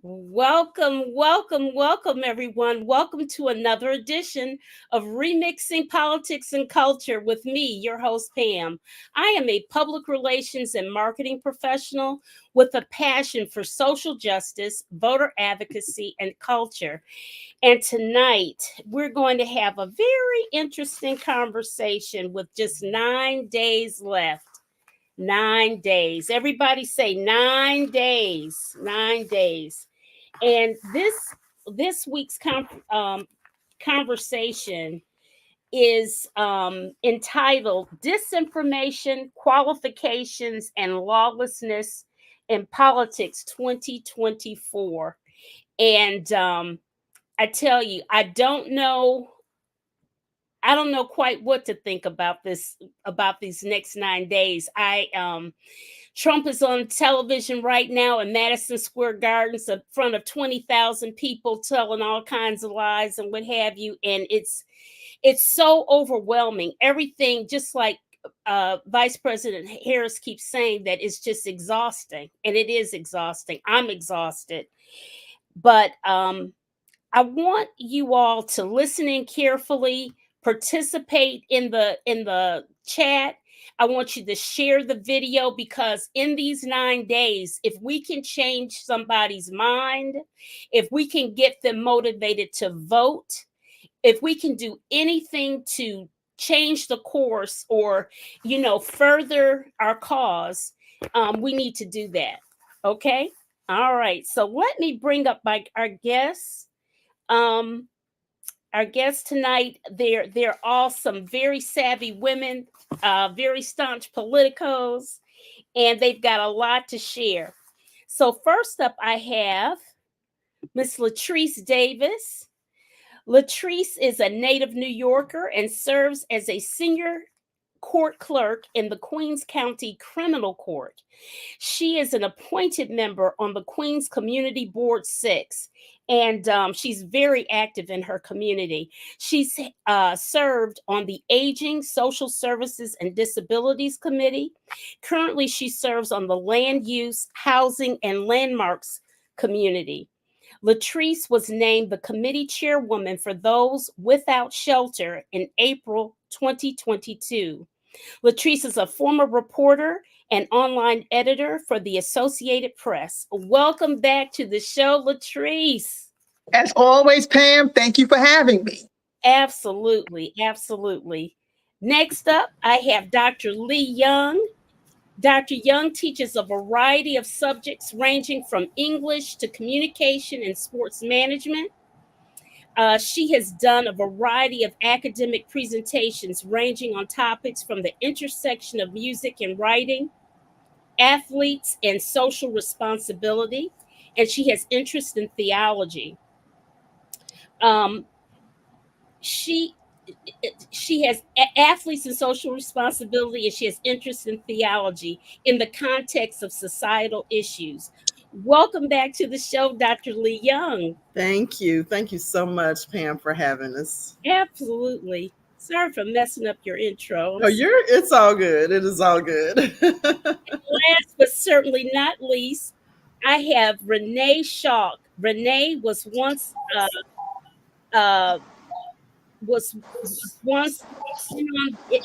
Welcome, everyone. Welcome to another edition of Remixing Politics and Culture with me, your host, Pam. I am a public relations and marketing professional with a passion for social justice, voter advocacy, and culture. And tonight, we're going to have a very interesting conversation with just 9 days left. 9 days. Everybody say 9 days. 9 days. And this week's conversation is entitled "Disinformation, Qualifications, and Lawlessness in Politics 2024." And I tell you, I don't know quite what to think about these next 9 days. Trump is on television right now in Madison Square Gardens in front of 20,000 people telling all kinds of lies and what have you. And it's so overwhelming. Everything, just like Vice President Harris keeps saying, that it's just exhausting. And it is exhausting. I'm exhausted. But I want you all to listen in carefully, participate in the chat. I want you to share the video, because in these 9 days, if we can change somebody's mind, if we can get them motivated to vote, if we can do anything to change the course or, further our cause, we need to do that. Okay? All right. So let me bring up our guests. Our guests tonight, they're all some very savvy women, very staunch politicos, and they've got a lot to share. So first up, I have Miss Latrice Davis. Latrice is a native New Yorker and serves as a senior court clerk in the Queens County Criminal Court. She is an appointed member on the Queens Community Board 6, and she's very active in her community. She's served on the Aging, Social Services, and Disabilities Committee. Currently, she serves on the Land Use, Housing, and Landmarks Community. Latrice was named the committee chairwoman for those without shelter in April 2022. Latrice is a former reporter and online editor for the Associated Press. Welcome back to the show, Latrice. As always, Pam, thank you for having me. Absolutely, absolutely. Next up, I have Dr. Lee Young. Dr. Young teaches a variety of subjects ranging from English to communication and sports management. She has done a variety of academic presentations ranging on topics from the intersection of music and writing, athletes, and social responsibility, and she has interest in theology. She has athletes and social responsibility, and she has interest in theology in the context of societal issues. Welcome back to the show, Dr. Lee Young. Thank you. Thank you so much, Pam, for having us. Absolutely. Sorry for messing up your intro. It's all good. It is all good. Last but certainly not least, I have Renee Schalk. Renee was once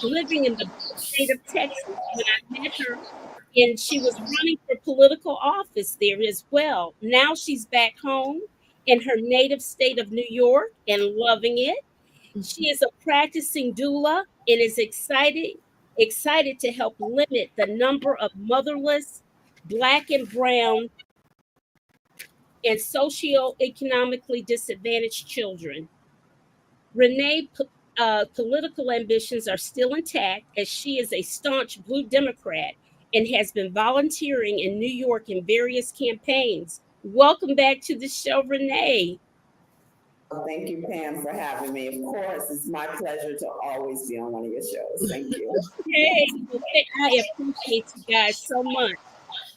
living in the state of Texas when I met her, and she was running for political office there as well. Now she's back home in her native state of New York and loving it. She is a practicing doula and is excited to help limit the number of motherless, Black and brown, and socioeconomically disadvantaged children. Renee's political ambitions are still intact, as she is a staunch Blue Democrat and has been volunteering in New York in various campaigns. Welcome back to the show, Renee. Thank you, Pam, for having me. Of course, it's my pleasure to always be on one of your shows. Thank you. Hey, I appreciate you guys so much.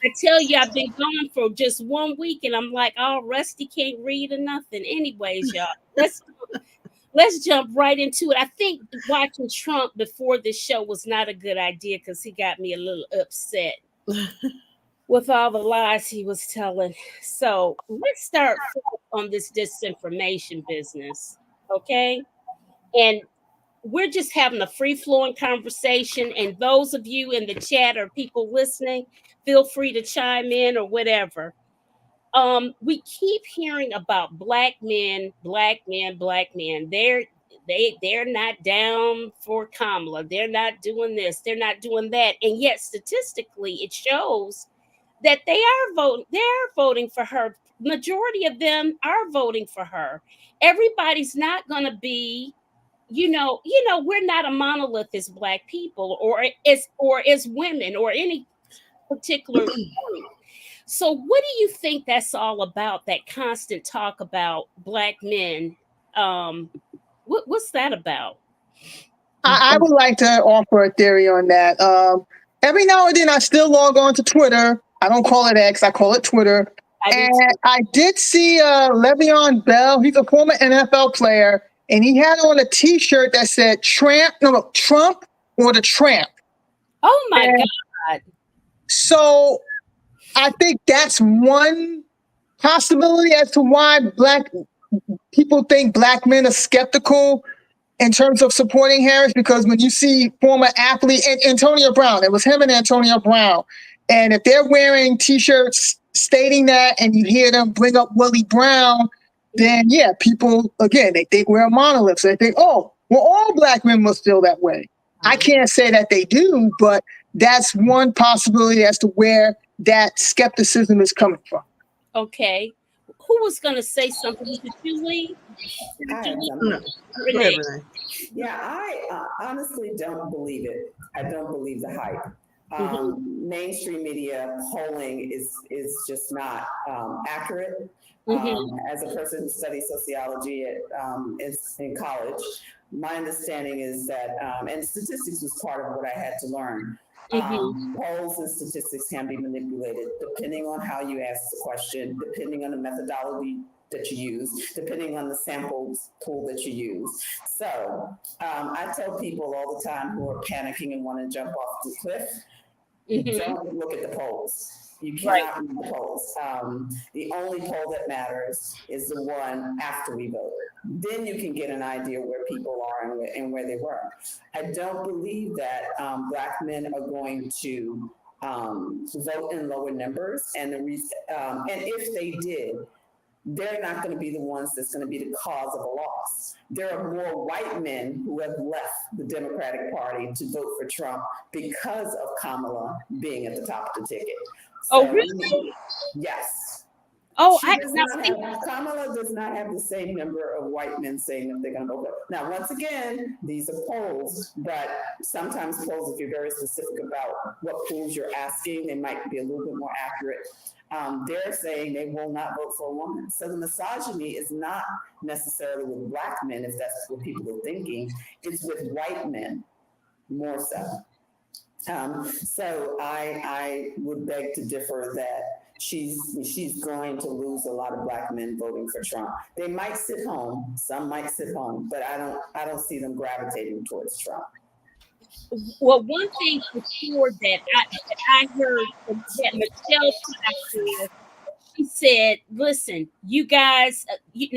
I tell you, I've been gone for just 1 week, and I'm like, oh, Rusty can't read or nothing. Anyways, y'all, let's jump right into it. I think watching Trump before this show was not a good idea because he got me a little upset. with all the lies he was telling. So let's start on this disinformation business, okay? And we're just having a free flowing conversation. And those of you in the chat or people listening, feel free to chime in or whatever. We keep hearing about black men, black men, black men. They're not down for Kamala. They're not doing this. They're not doing that. And yet, statistically, it shows that they are voting. They're voting for her. Majority of them are voting for her. Everybody's not going to be, we're not a monolith as black people, or as women, or any particular group. So what do you think that's all about, that constant talk about black men? What's that about? I would like to offer a theory on that. Every now and then I still log on to Twitter. I don't call it X, I call it Twitter. And I did see Le'Veon Bell. He's a former NFL player, and he had on a T-shirt that said Trump or the Tramp. Oh my God. So I think that's one possibility as to why black people think black men are skeptical in terms of supporting Harris, because when you see former athlete and Antonio Brown, it was him and Antonio Brown, and if they're wearing T-shirts stating that, and you hear them bring up Willie Brown, then yeah, people again, they think we're a monolith. So they think, oh, well, all black men must feel that way. I can't say that they do, but that's one possibility as to where that skepticism is coming from. Okay. Who was going to say something? Was it Julie? Renee. Yeah, I honestly don't believe it. I don't believe the hype. Mainstream media polling is just not accurate. As a person who studied sociology in college, my understanding is that, and statistics was part of what I had to learn. Polls and statistics can be manipulated depending on how you ask the question, depending on the methodology that you use, depending on the samples pool that you use. So I tell people all the time who are panicking and want to jump off the cliff, don't look at the polls. You cannot read the polls. The only poll that matters is the one after we vote. Then you can get an idea where people are and where they were. I don't believe that black men are going to vote in lower numbers, and if they did, they're not going to be the ones that's going to be the cause of a loss. There are more white men who have left the Democratic Party to vote for Trump because of Kamala being at the top of the ticket. So, oh, really? Yes. Oh, Kamala does not have the same number of white men saying that they're going to vote. Now, once again, these are polls, but sometimes polls, if you're very specific about what polls you're asking, they might be a little bit more accurate. They're saying they will not vote for a woman. So the misogyny is not necessarily with black men, if that's what people are thinking. It's with white men, more so. So I would beg to differ that she's going to lose a lot of black men voting for Trump. They might sit home, some might sit home, but I don't see them gravitating towards Trump. Well, one thing for sure that I heard that Michelle said, she said, "Listen, you guys,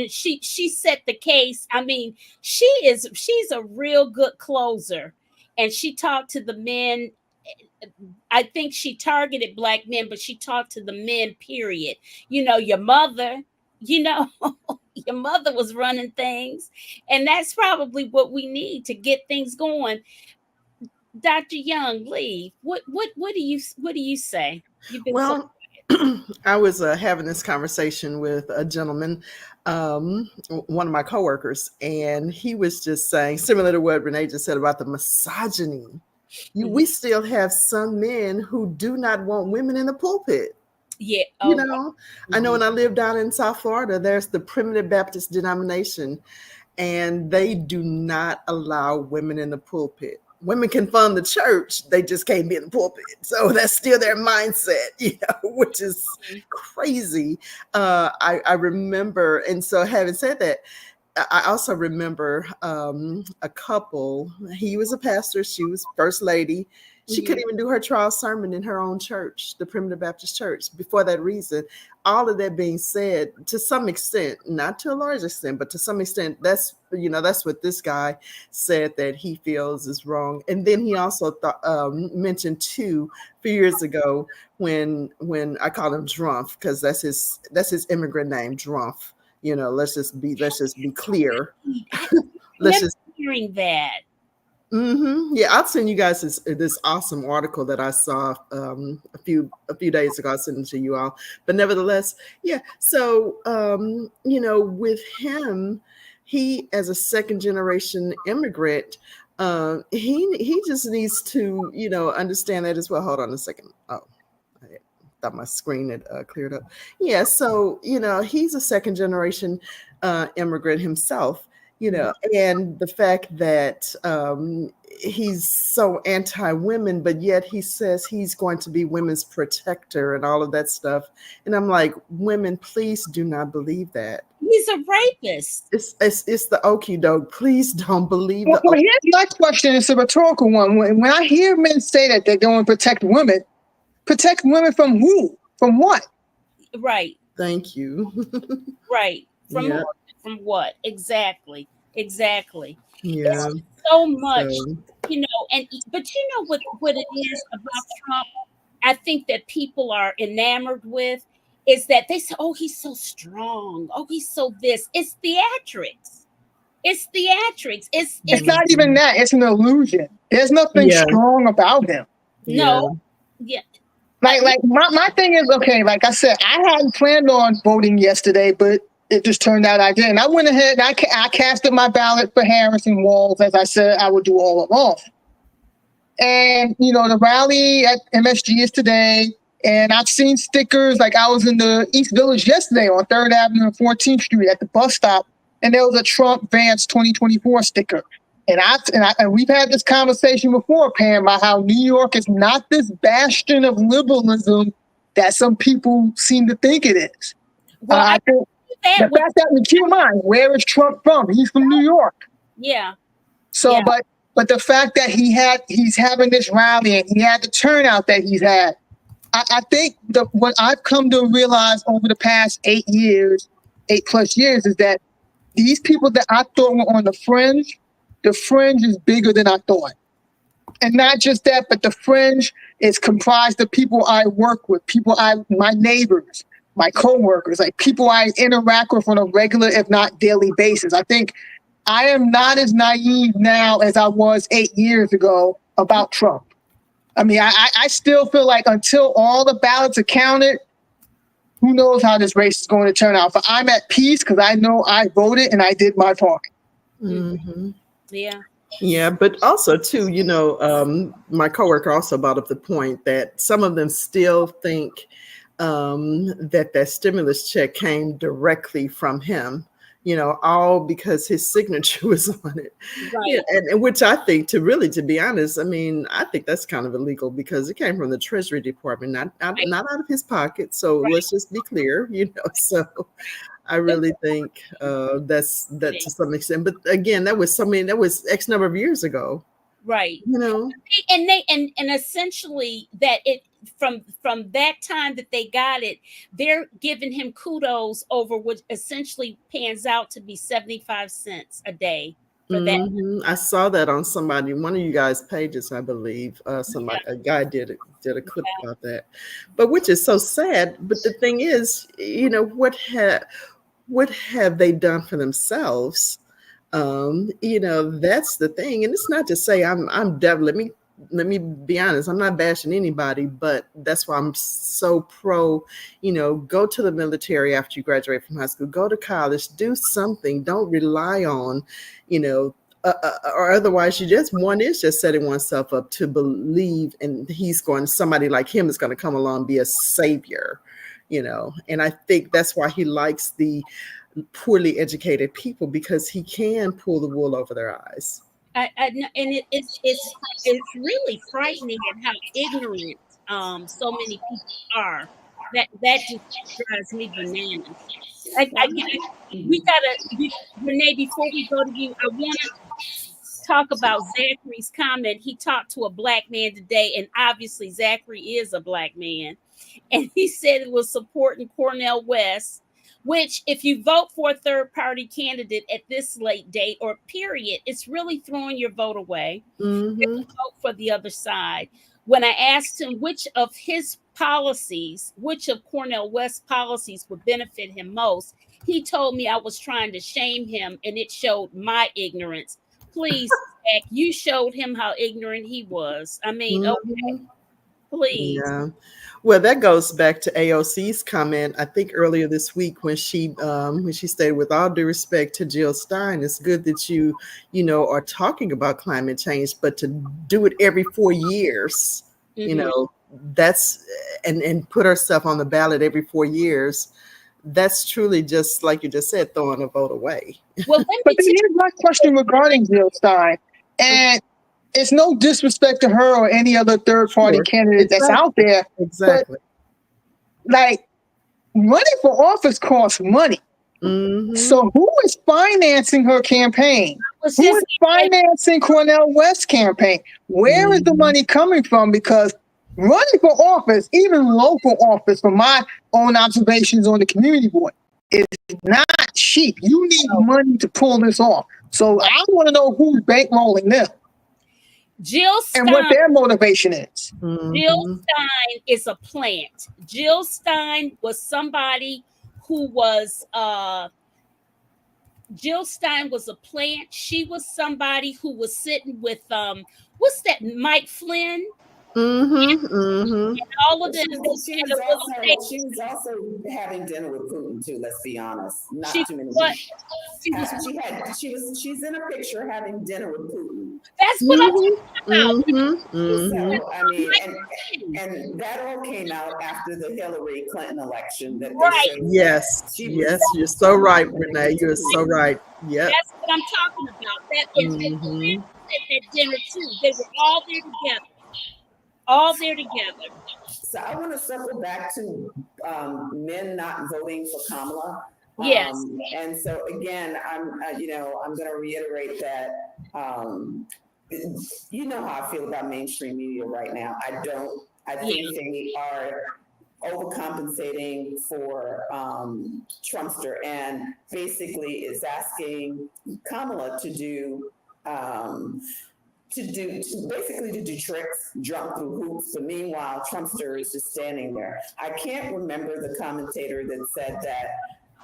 she set the case. I mean, she's a real good closer, and she talked to the men. I think she targeted black men, but she talked to the men. Period. Your mother. Your mother was running things, and that's probably what we need to get things going." Dr. Young, Lee, what do you say? Well, I was having this conversation with a gentleman, one of my coworkers, and he was just saying, similar to what Renee just said about the misogyny, we still have some men who do not want women in the pulpit. Yeah. I know when I lived down in South Florida, there's the Primitive Baptist denomination, and they do not allow women in the pulpit. Women can fund the church, they just can't be in the pulpit. So that's still their mindset, which is crazy. I remember, and so having said that, I also remember a couple. He was a pastor. She was first lady. She couldn't even do her trial sermon in her own church, the Primitive Baptist Church. Before that reason, all of that being said, to some extent, not to a large extent, but to some extent, that's what this guy said that he feels is wrong. And then he also mentioned too, a few years ago when I called him Drumpf, because that's his immigrant name, Drumpf. Let's just be clear. Let's just hearing that. Yeah, I'll send you guys this awesome article that I saw a few days ago. I'll send it to you all. But nevertheless, yeah. So with him, he as a second generation immigrant, he just needs to understand that as well. Hold on a second. Oh, I thought my screen had cleared up. Yeah, so he's a second generation immigrant himself. And the fact that he's so anti-women, but yet he says he's going to be women's protector and all of that stuff. And I'm like, women, please do not believe that. He's a rapist. It's the okie doke. Please don't believe Well, here's my question. It's a rhetorical one. When I hear men say that they're going to protect women from who? From what? Right. Thank you. Right. From what? Exactly. Yeah. It's so much, but what it is about Trump, I think that people are enamored with is that they say, oh, he's so strong. Oh, he's so this. It's theatrics. It's not even that. It's an illusion. There's nothing strong about him. No. Yeah. Like my thing is, okay, like I said, I hadn't planned on voting yesterday, but it just turned out I did. And I went ahead and I casted my ballot for Harris and Walz, as I said I would do all along. And, the rally at MSG is today. And I've seen stickers. Like I was in the East Village yesterday on 3rd Avenue and 14th Street at the bus stop. And there was a Trump Vance 2024 sticker. And we've had this conversation before, Pam, about how New York is not this bastion of liberalism that some people seem to think it is. Well, I think the fact that, keep in mind, where is Trump from? He's from New York. Yeah. So, yeah. but the fact that he's having this rally and he had the turnout that he's had, I think what I've come to realize over the past 8+ years, is that these people that I thought were on the fringe is bigger than I thought. And not just that, but the fringe is comprised of people I work with, my neighbors, my coworkers, like people I interact with on a regular, if not daily basis. I think I am not as naive now as I was 8 years ago about Trump. I mean, I still feel like until all the ballots are counted, who knows how this race is going to turn out. But I'm at peace because I know I voted and I did my part. Mm-hmm. Yeah. Yeah, but also too, my coworker also brought up the point that some of them still think that stimulus check came directly from him, all because his signature was on it. Right. And which I think, to be honest, I mean, I think that's kind of illegal because it came from the Treasury Department, not out of his pocket. So let's just be clear, so I really think that to some extent, but again, that was X number of years ago. Right. And essentially that it from that time that they got it, they're giving him kudos over what essentially pans out to be 75 cents a day for that. I saw that on one of you guys' pages, I believe. A guy did a clip about that, but which is so sad. But the thing is, what have they done for themselves? That's the thing. And it's not to say I'm definitely, let me be honest, I'm not bashing anybody, but that's why I'm so pro, go to the military after you graduate from high school, go to college, do something. Don't rely on, or otherwise one is just setting oneself up to believe, and somebody like him is going to come along and be a savior, and I think that's why he likes the poorly educated people, because he can pull the wool over their eyes. And it's really frightening at how ignorant so many people are That just drives me bananas. We gotta, Renee. Before we go to you, I want to talk about Zachary's comment. He talked to a black man today, and obviously Zachary is a black man, and he said it was supporting Cornel West. Which, if you vote for a third party candidate at this late date or period, it's really throwing your vote away. Mm-hmm. Vote for the other side. When I asked him which of his policies, which of Cornel West's policies would benefit him most, he told me I was trying to shame him and it showed my ignorance. Please, Zach, you showed him how ignorant he was. I mean, okay, please. Yeah. Well, that goes back to AOC's comment, I think earlier this week when she stated, with all due respect to Jill Stein, it's good that you are talking about climate change, but to do it every 4 years, that's and put herself on the ballot every 4 years, that's truly, just like you just said, throwing a vote away. Well, but here's my question regarding Jill Stein, and it's no disrespect to her or any other third-party candidate that's out there. Exactly. But, like, running for office costs money. Mm-hmm. So who is financing her campaign? Who is financing Cornel West's campaign? Where is the money coming from? Because running for office, even local office, from my own observations on the community board, is not cheap. You need money to pull this off. So I want to know who's bankrolling them. Jill Stein, and what their motivation is. Jill Stein is a plant. Jill Stein was somebody who was Jill Stein was a plant. She was somebody who was sitting with what's that, Mike Flynn? And all of them. She was also having dinner with Putin too. Let's be honest. Not too many. She's in a picture having dinner with Putin. That's what I'm talking about. So I mean, and that all came out after the Hillary Clinton election. That Yes, you're so right, Renee. You're so right. Yeah, that's what I'm talking about. That is at dinner too. They were all there together. All there together. So I want to circle back to men not voting for Kamala. Yes. And so again, I'm going to reiterate that. You know how I feel about mainstream media right now. I think they are overcompensating for Trumpster, and basically is asking Kamala to do tricks, jump through hoops. But meanwhile, Trumpster is just standing there. I can't remember the commentator that said that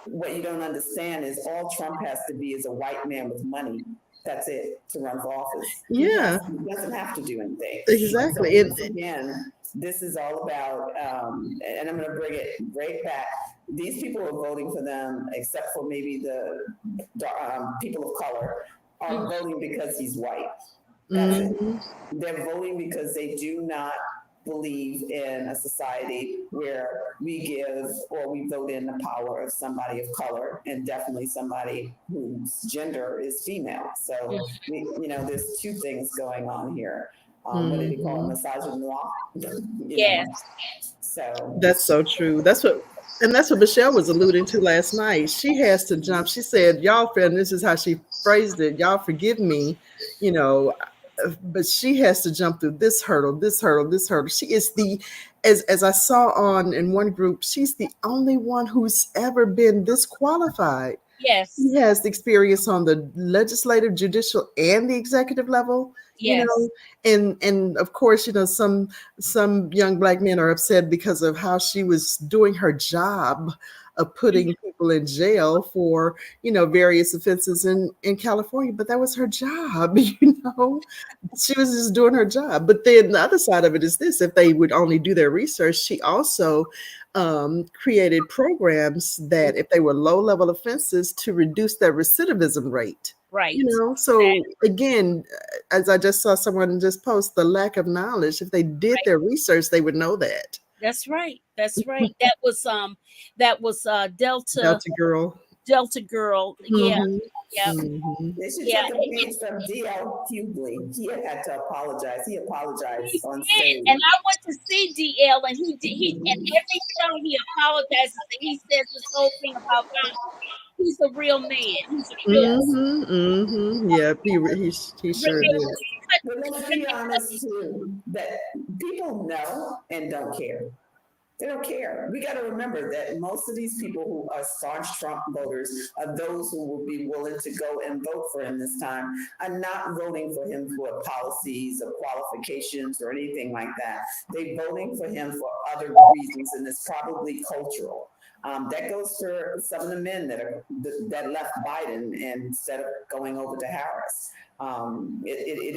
what you don't understand is all Trump has to be is a white man with money. That's it to run for office. Yeah. He doesn't have to do anything. Exactly. So again, this is all about, and I'm going to bring it right back. These people are voting for them, except for maybe the people of color, are voting because he's white. That's it. They're voting because they do not believe in a society where we give or we vote in the power of somebody of color, and definitely somebody whose gender is female. So there's two things going on here. What did he call it? Misogynoir? Yes. So that's so true. That's what Michelle was alluding to last night. She has to jump. She said, "Y'all," and this is how she phrased it. "Y'all forgive me," but she has to jump through this hurdle, this hurdle, this hurdle. She is as I saw in one group, she's the only one who's ever been disqualified. Yes. She has the experience on the legislative, judicial, and the executive level. Yes. And of course, some young Black men are upset because of how she was doing her job of putting people in jail for, various offenses in California, but that was her job, she was just doing her job. But then the other side of it is this: if they would only do their research, she also created programs that, if they were low-level offenses, to reduce their recidivism rate. Right. So again, as I just saw someone just post, the lack of knowledge. If they did their research, they would know that. That's right. That was Delta Girl. Delta girl. Yeah. Mhm. Yeah. Mhm. They should Yeah. take a page from D.L. Hughley. He had to apologize. He apologized on He did. stage. And I went to see DL, and he did. And every show he apologizes, and he says this whole thing about God. He's a real man. He's a real Mhm. Mhm. Yeah, he sure real. did. But let's be honest too, that people know and don't care. They don't care. We got to remember that most of these people who are staunch Trump voters are those who will be willing to go and vote for him this time, are not voting for him for policies or qualifications or anything like that. They're voting for him for other reasons, and it's probably cultural. That goes for some of the men that left Biden and instead of going over to Harris. It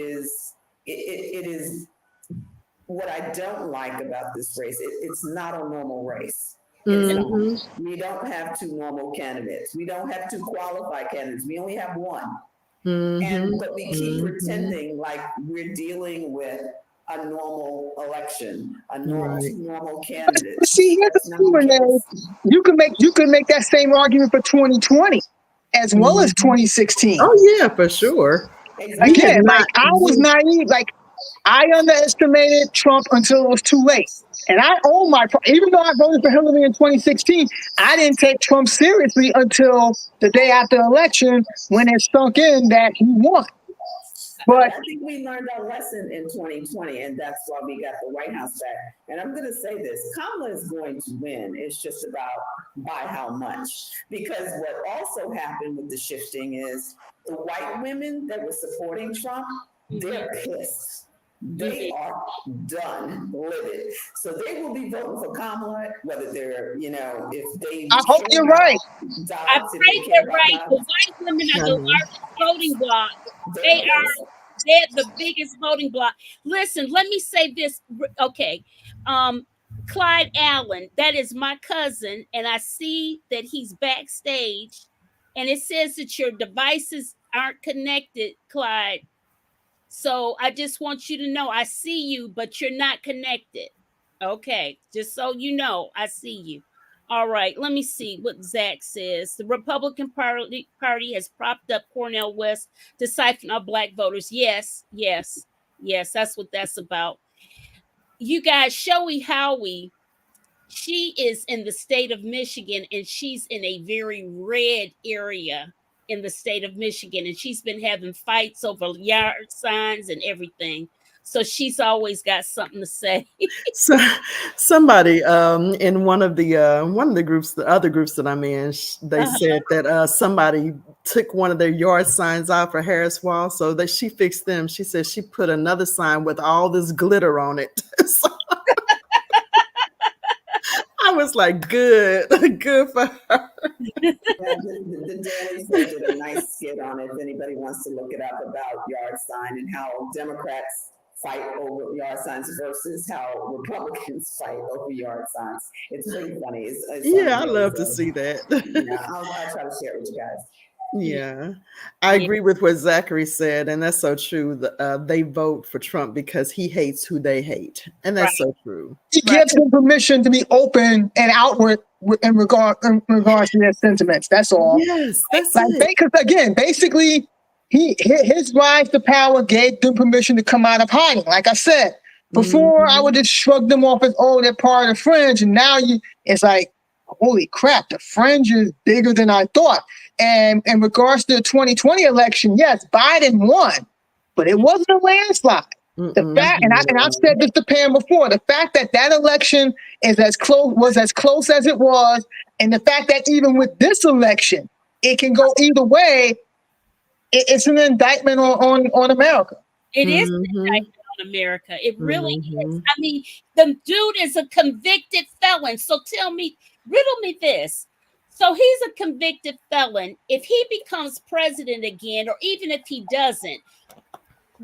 is what I don't like about this race. It's not a normal race. It's not. We don't have two normal candidates. We don't have two qualified candidates. We only have one. But we keep pretending like we're dealing with a normal election, a normal candidate. But see, here's the thing, Renee. You can make that same argument for 2020 as well as 2016. Oh yeah, for sure. Exactly. Again, like I was naive. Like I underestimated Trump until it was too late. And I own even though I voted for Hillary in 2016, I didn't take Trump seriously until the day after the election when it sunk in that he won. But I think we learned our lesson in 2020, and that's why we got the White House back. And I'm going to say this, Kamala is going to win. It's just about by how much. Because what also happened with the shifting is the white women that were supporting Trump, they're pissed. They are done livid. So they will be voting for Kamala, whether they're, if they. I hope you're right. I pray they're right. The white women are the largest voting bloc. They're the biggest voting bloc. Listen, let me say this. Okay. Clyde Allen, that is my cousin, and I see that he's backstage, and it says that your devices aren't connected, Clyde. So I just want you to know I see you, but you're not connected. Okay, just so you know, I see you. All right, let me see what Zach says. The Republican Party has propped up Cornel West to siphon out black voters. Yes, that's what that's about. You guys, Shoei Howie, she is in the state of Michigan, and she's in a very red area in the state of Michigan, and she's been having fights over yard signs and everything. So she's always got something to say. So somebody in one of the groups, the other groups that I'm in, they said that somebody took one of their yard signs out for Harris Wall, so that she fixed them. She said she put another sign with all this glitter on it. So I was like, good for her. Yeah, the Daily Show did a nice skit on it. If anybody wants to look it up about yard sign and how Democrats fight over yard signs versus how Republicans fight over yard signs. It's pretty funny. I love to see that. I'll try to share it with you guys. Yeah, I agree with what Zachary said, and that's so true. They vote for Trump because he hates who they hate, and that's so true. He gives them permission to be open and outward in regards to their sentiments. That's all. Yes, that's it. Because again, basically, his rise to power gave them permission to come out of hiding. Like I said before, I would just shrug them off as, oh, they're part of the fringe, and now it's like, holy crap, the fringe is bigger than I thought. And in regards to the 2020 election, yes, Biden won, but it wasn't a landslide. The fact, and I've said this to Pam before, the fact that election was as close as it was, and the fact that even with this election, it can go either way, it's an indictment on America. It is an indictment on America. It really is. I mean, the dude is a convicted felon. So riddle me this. So he's a convicted felon. If he becomes president again, or even if he doesn't,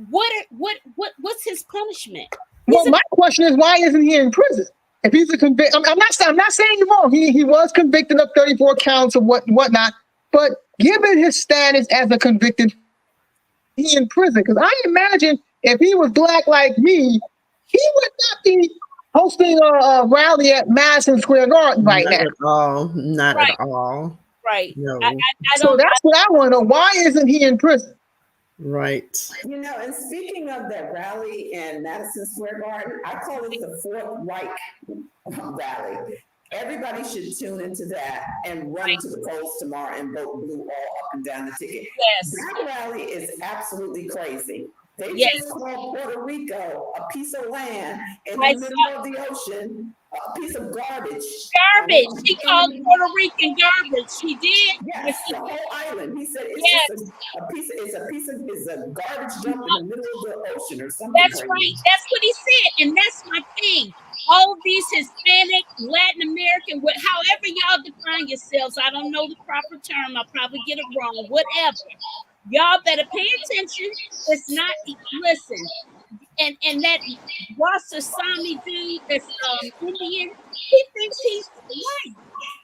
what's his punishment? My question is, why isn't he in prison? If he's a convict, I'm not saying you're wrong. He was convicted of 34 counts of whatnot, but given his status as a convicted, he in prison. Because I imagine if he was black like me, he would not be hosting a rally at Madison Square Garden right now. Not at all. Right. No. I So don't. that's what I want to know. Why isn't he in prison? Right. You know, and speaking of that rally in Madison Square Garden, I call it the Fourth Reich rally. Everybody should tune into that and run to the polls tomorrow and vote blue all up and down the ticket. Yes. That rally is absolutely crazy. They Yes. just called Puerto Rico a piece of land in I the middle of the ocean, a piece of garbage. Garbage. He called Puerto Rican garbage. He did. Yes, the whole island. He said it's Yes. just it's a garbage dump in the middle of the ocean or something. That's crazy. right. That's what he said. And that's my thing. All of these Hispanic, Latin American, however y'all define yourselves, I don't know the proper term. I'll probably get it wrong. Whatever. Y'all better pay attention. It's not, listen. And that Wasasami dude that's Indian, he thinks he's white.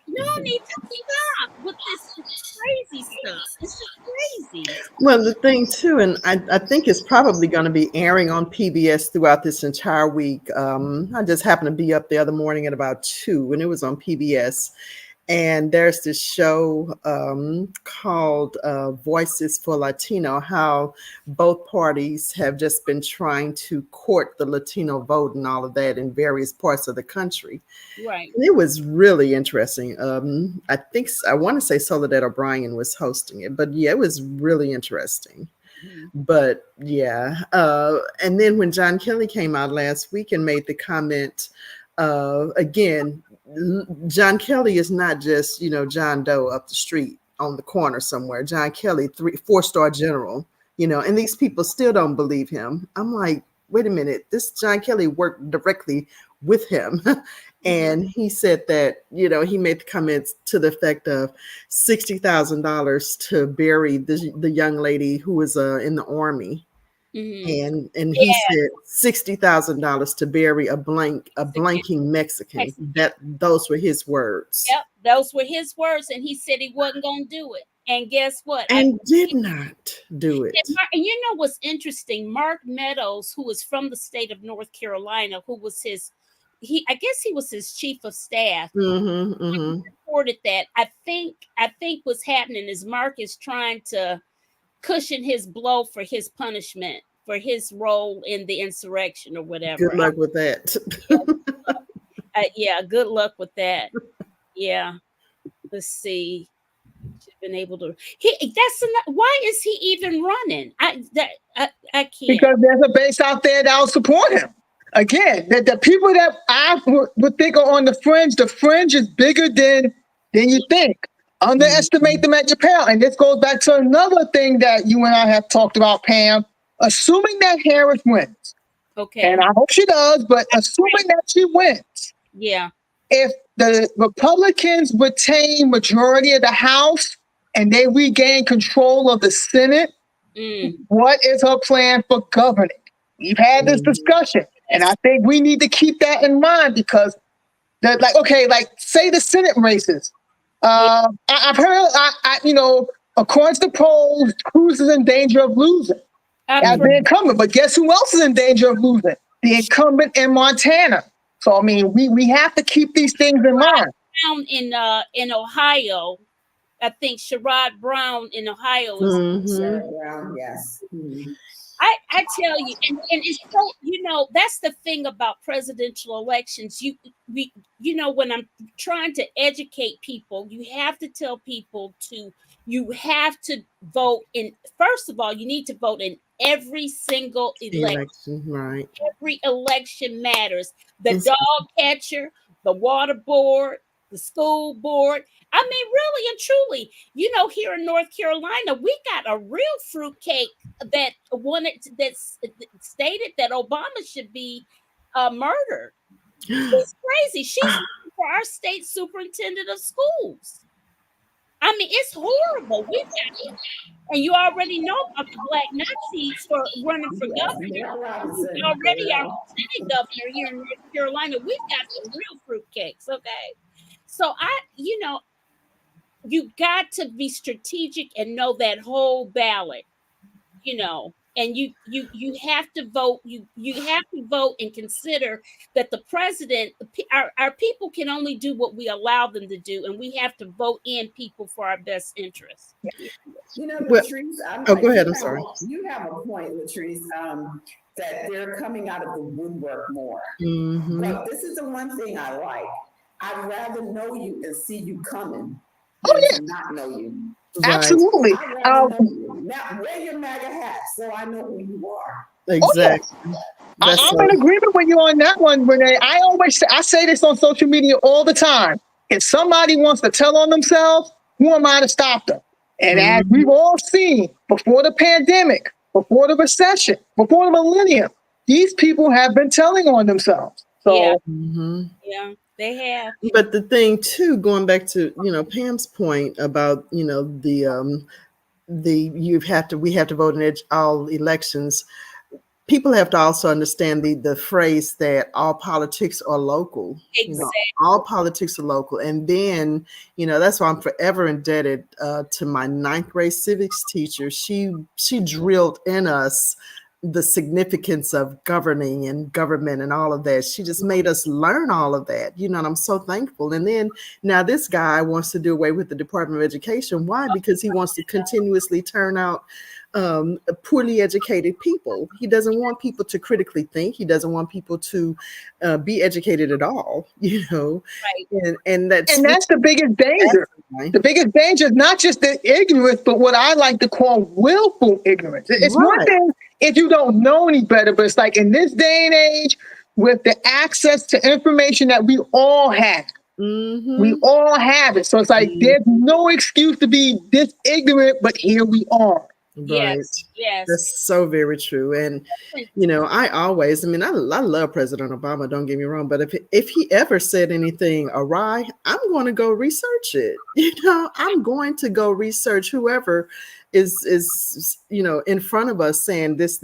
Y'all need to stop with this crazy stuff. It's just crazy. Well, the thing too, and I think it's probably going to be airing on PBS throughout this entire week. I just happened to be up the other morning at about 2 when it was on PBS. And there's this show called Voices for Latino, how both parties have just been trying to court the Latino vote and all of that in various parts of the country. Right. And it was really interesting. I want to say Soledad O'Brien was hosting it, but yeah, it was really interesting. But yeah, and then when John Kelly came out last week and made the comment, again, John Kelly is not just, John Doe up the street on the corner somewhere. John Kelly, 4-star general, and these people still don't believe him. I'm like, wait a minute, this John Kelly worked directly with him. And he said that, he made the comments to the effect of $60,000 to bury the young lady who was in the army. And he said $60,000 to bury a blanking Mexican. Those were his words. Yep, those were his words, and he said he wasn't going to do it. And guess what? And did not do it. And you know what's interesting? Mark Meadows, who is from the state of North Carolina, who was I guess he was his chief of staff. Reported that. I think what's happening is Mark is trying to cushion his blow for his punishment, for his role in the insurrection or whatever. Good luck with that. Yeah, good luck with that. Yeah. Let's see. Been able to. Why is he even running? I can't. Because there's a base out there that'll support him. Again, the people that I would think are on the fringe is bigger than you think. Underestimate them at your peril. And this goes back to another thing that you and I have talked about, Pam. Assuming that Harris wins. Okay. And I hope she does, but assuming that she wins. Yeah. If the Republicans retain majority of the House and they regain control of the Senate, what is her plan for governing? We've had this discussion, and I think we need to keep that in mind because, say the Senate races. I've heard, according to polls, Cruz is in danger of losing as the incumbent. But guess who else is in danger of losing? The incumbent in Montana. So, I mean, we have to keep these things in mind. Brown in Ohio, I think Sherrod Brown in Ohio is. Sherrod Brown, yes. I tell you, and it's so, that's the thing about presidential elections. When I'm trying to educate people, you have to tell people you have to vote in. First of all, you need to vote in every single election. Right. Every election matters. The dog catcher, the water board, the school board. I mean, really and truly, here in North Carolina, we got a real fruitcake that stated that Obama should be murdered. It's crazy. She's running for our state superintendent of schools. I mean, it's horrible. And you already know about the black Nazis for running for governor. He's already our lieutenant governor here in North Carolina. We've got some real fruitcakes, okay? So you got to be strategic and know that whole ballot, and you have to vote. You have to vote and consider that the president, our people can only do what we allow them to do, and we have to vote in people for our best interests. You know, Well, Latrice, go ahead. I'm sorry. You have a point, Latrice, that they're coming out of the woodwork more. But this is the one thing I like. I'd rather know you and see you coming than to not know you. Right. Absolutely. I'd rather know you. Now, wear your MAGA hat so I know who you are. Exactly. I'm in agreement with you on that one, Renee. I say this on social media all the time. If somebody wants to tell on themselves, who am I to stop them? And as we've all seen, before the pandemic, before the recession, before the millennium, these people have been telling on themselves. So yeah, they have. But the thing too, going back to Pam's point about we have to vote in all elections. People have to also understand the phrase that all politics are local. Exactly. All politics are local. And then, that's why I'm forever indebted to my 9th grade civics teacher. She drilled in us the significance of governing and government and all of that. She just made us learn all of that, and I'm so thankful. And then now this guy wants to do away with the Department of Education. Why? Because he wants to continuously turn out poorly educated people. He doesn't want people to critically think. He doesn't want people to be educated at all, Right. And that's the biggest danger. The biggest danger is not just the ignorance, but what I like to call willful ignorance. It's one thing if you don't know any better, but it's like in this day and age, with the access to information that we all have, we all have it. So it's like there's no excuse to be this ignorant, but here we are. Right. Yes. That's so very true. And, I love President Obama, don't get me wrong, but if he ever said anything awry, I'm going to go research it. I'm going to go research whoever is in front of us saying this,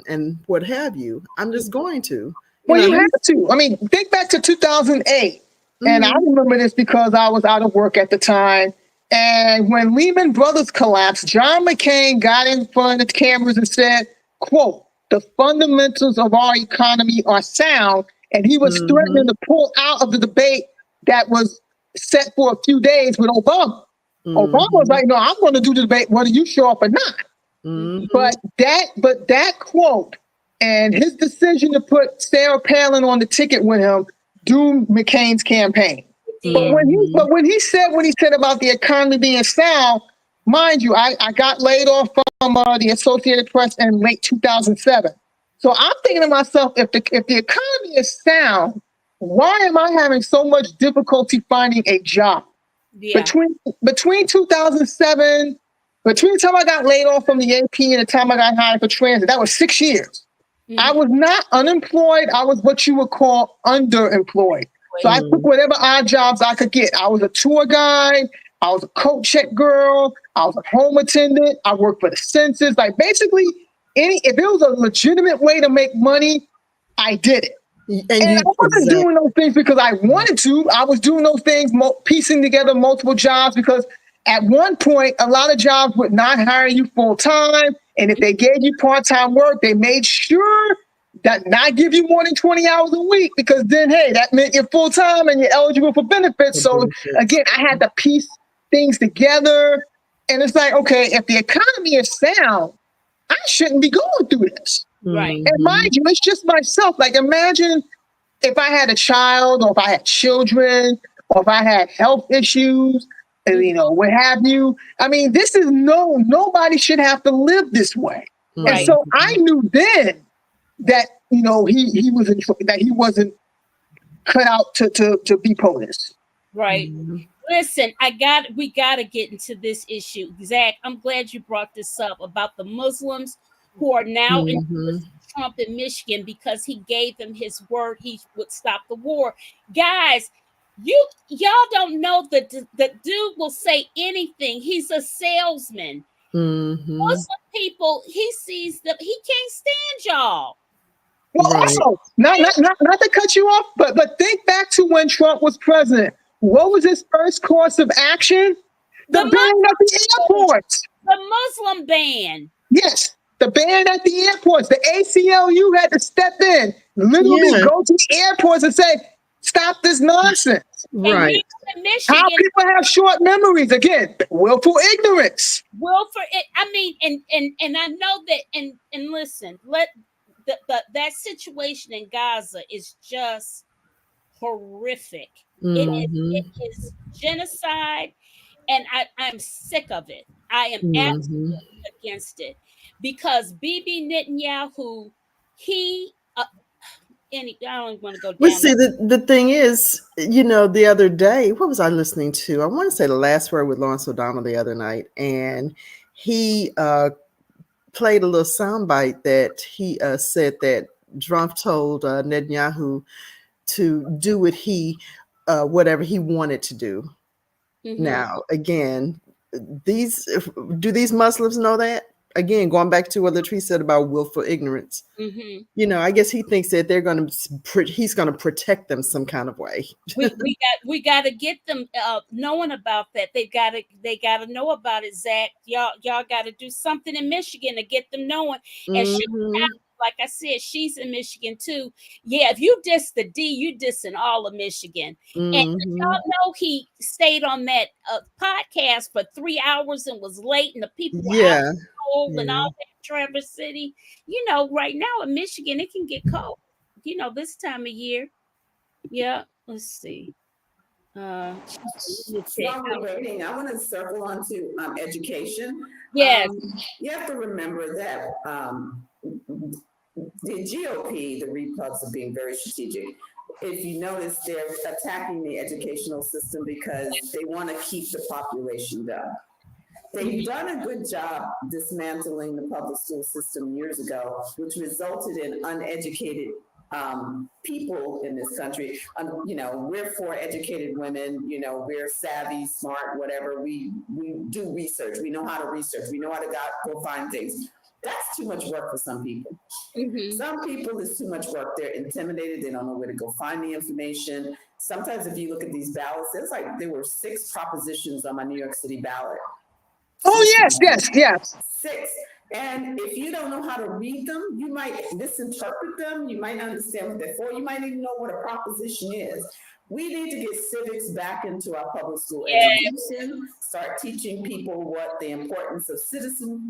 and what have you. I'm just going to. You have to. I mean, think back to 2008. And I remember this because I was out of work at the time. And when Lehman Brothers collapsed, John McCain got in front of the cameras and said, quote, "The fundamentals of our economy are sound." And he was threatening to pull out of the debate that was set for a few days with Obama. Obama was like, "No, I'm going to do the debate whether you show up or not." But that quote and his decision to put Sarah Palin on the ticket with him doomed McCain's campaign. But when he said about the economy being sound, mind you, I got laid off from the Associated Press in late 2007. So I'm thinking to myself, if the economy is sound, why am I having so much difficulty finding a job? Yeah. Between 2007, between the time I got laid off from the AP and the time I got hired for transit, that was 6 years. I was not unemployed. I was what you would call underemployed. So I took whatever odd jobs I could get. I was a tour guide. I was a coat check girl. I was a home attendant. I worked for the census. Like basically, if it was a legitimate way to make money, I did it. And I wasn't doing those things because I wanted to. I was doing those things, piecing together multiple jobs because at one point, a lot of jobs would not hire you full time. And if they gave you part-time work, they made sure that not give you more than 20 hours a week, because then, hey, that meant you're full-time and you're eligible for benefits. So again, I had to piece things together. And it's like, okay, if the economy is sound, I shouldn't be going through this. Right. And mind you, it's just myself. Like imagine if I had a child or if I had children or if I had health issues, and, what have you. I mean, this is nobody should have to live this way. Right. And so I knew then that, he wasn't cut out to be POTUS. Right. Listen, we got to get into this issue. Zach, I'm glad you brought this up about the Muslims who are now in Trump in Michigan because he gave them his word he would stop the war. Guys, y'all don't know that the dude will say anything. He's a salesman. Muslim people, he sees them, he can't stand y'all. Well, also, not to cut you off, but think back to when Trump was president. What was his first course of action? The banning of the airports. The Muslim ban. Yes. The ban at the airports, the ACLU had to step in, literally Yeah. go to the airports and say, stop this nonsense. And here Right. in How Michigan, people have short memories, again, willful ignorance. well, for it, I mean, and I know that, and listen, that situation in Gaza is just horrific. It is genocide, and I'm sick of it. I am absolutely against it because Bibi Netanyahu, he I don't even want to go Well, down. see, the thing is, the other day, what was I listening to? I want to say The Last Word with Lawrence O'Donnell the other night, and he played a little soundbite that he said that Trump told Netanyahu to do whatever he wanted to do. Mm-hmm. Now, again, do these Muslims know that? Again, going back to what Latrice said about willful ignorance. Mm-hmm. I guess he thinks that he's going to protect them some kind of way. we got to get them knowing about that. They got to know about it, Zach. Y'all got to do something in Michigan to get them knowing. And she, like I said, she's in Michigan too. Yeah, if you diss the D, you dissing all of Michigan. And y'all know he stayed on that podcast for 3 hours and was late, and the people were out cold and all that. Traverse City, right now in Michigan, it can get cold. This time of year. Yeah, let's see. While we're waiting, I want to circle on to education. Yes. You have to remember that the GOP, the Republicans, are being very strategic. If you notice, they're attacking the educational system because they want to keep the population down. They've done a good job dismantling the public school system years ago, which resulted in uneducated people in this country. We're for educated women. We're savvy, smart, whatever. We do research. We know how to research. We know how to go find things. That's too much work for some people. Some people, it's too much work. They're intimidated. They don't know where to go find the information. Sometimes if you look at these ballots, it's like there were 6 propositions on my New York City ballot. Oh, yes. 6. And if you don't know how to read them, you might misinterpret them. You might not understand what they're for. You might even know what a proposition is. We need to get civics back into our public school education, start teaching people what the importance of citizenship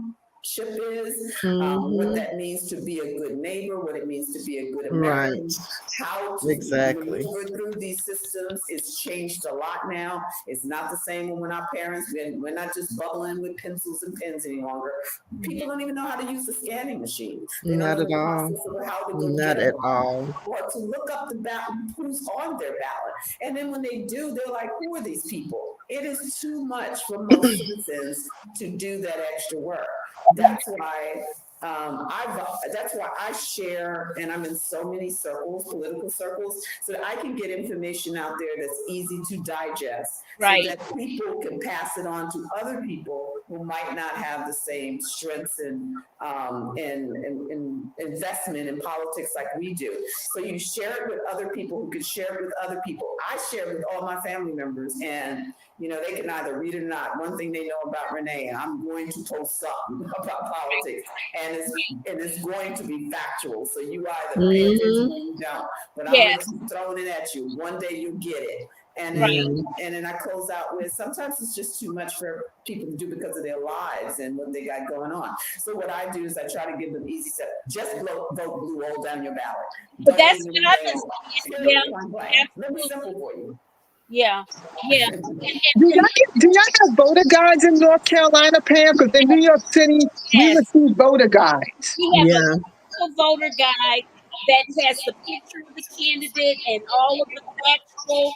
is, what that means to be a good neighbor, what it means to be a good American, how to maneuver through these systems. It's changed a lot now. It's not the same when our parents, we're not just bubbling with pencils and pens any longer. People don't even know how to use the scanning machine. They Not don't at know all. the process of how to go Not at all. or to look up the ballot, who's on their ballot. And then when they do, they're like, who are these people? It is too much for most citizens to do that extra work. That's why I share, and I'm in so many circles, political circles, so that I can get information out there that's easy to digest, so that people can pass it on to other people who might not have the same strengths and investment in politics like we do. So you share it with other people who can share it with other people. I share it with all my family members, and they can either read it or not. One thing they know about Renee, I'm going to post something about politics, and it's going to be factual. So you either pay attention or you don't. But I'm going to keep throwing it at you. One day you'll get it. And then I close out with, sometimes it's just too much for people to do because of their lives and what they got going on. So what I do is I try to give them easy stuff. Just vote blue all down your ballot. But that's what I was. Let me simple for you. Yeah. Do y'all have voter guides in North Carolina, Pam? Because in New York City, we receive voter guides. We have a voter guide that has the picture of the candidate and all of the factual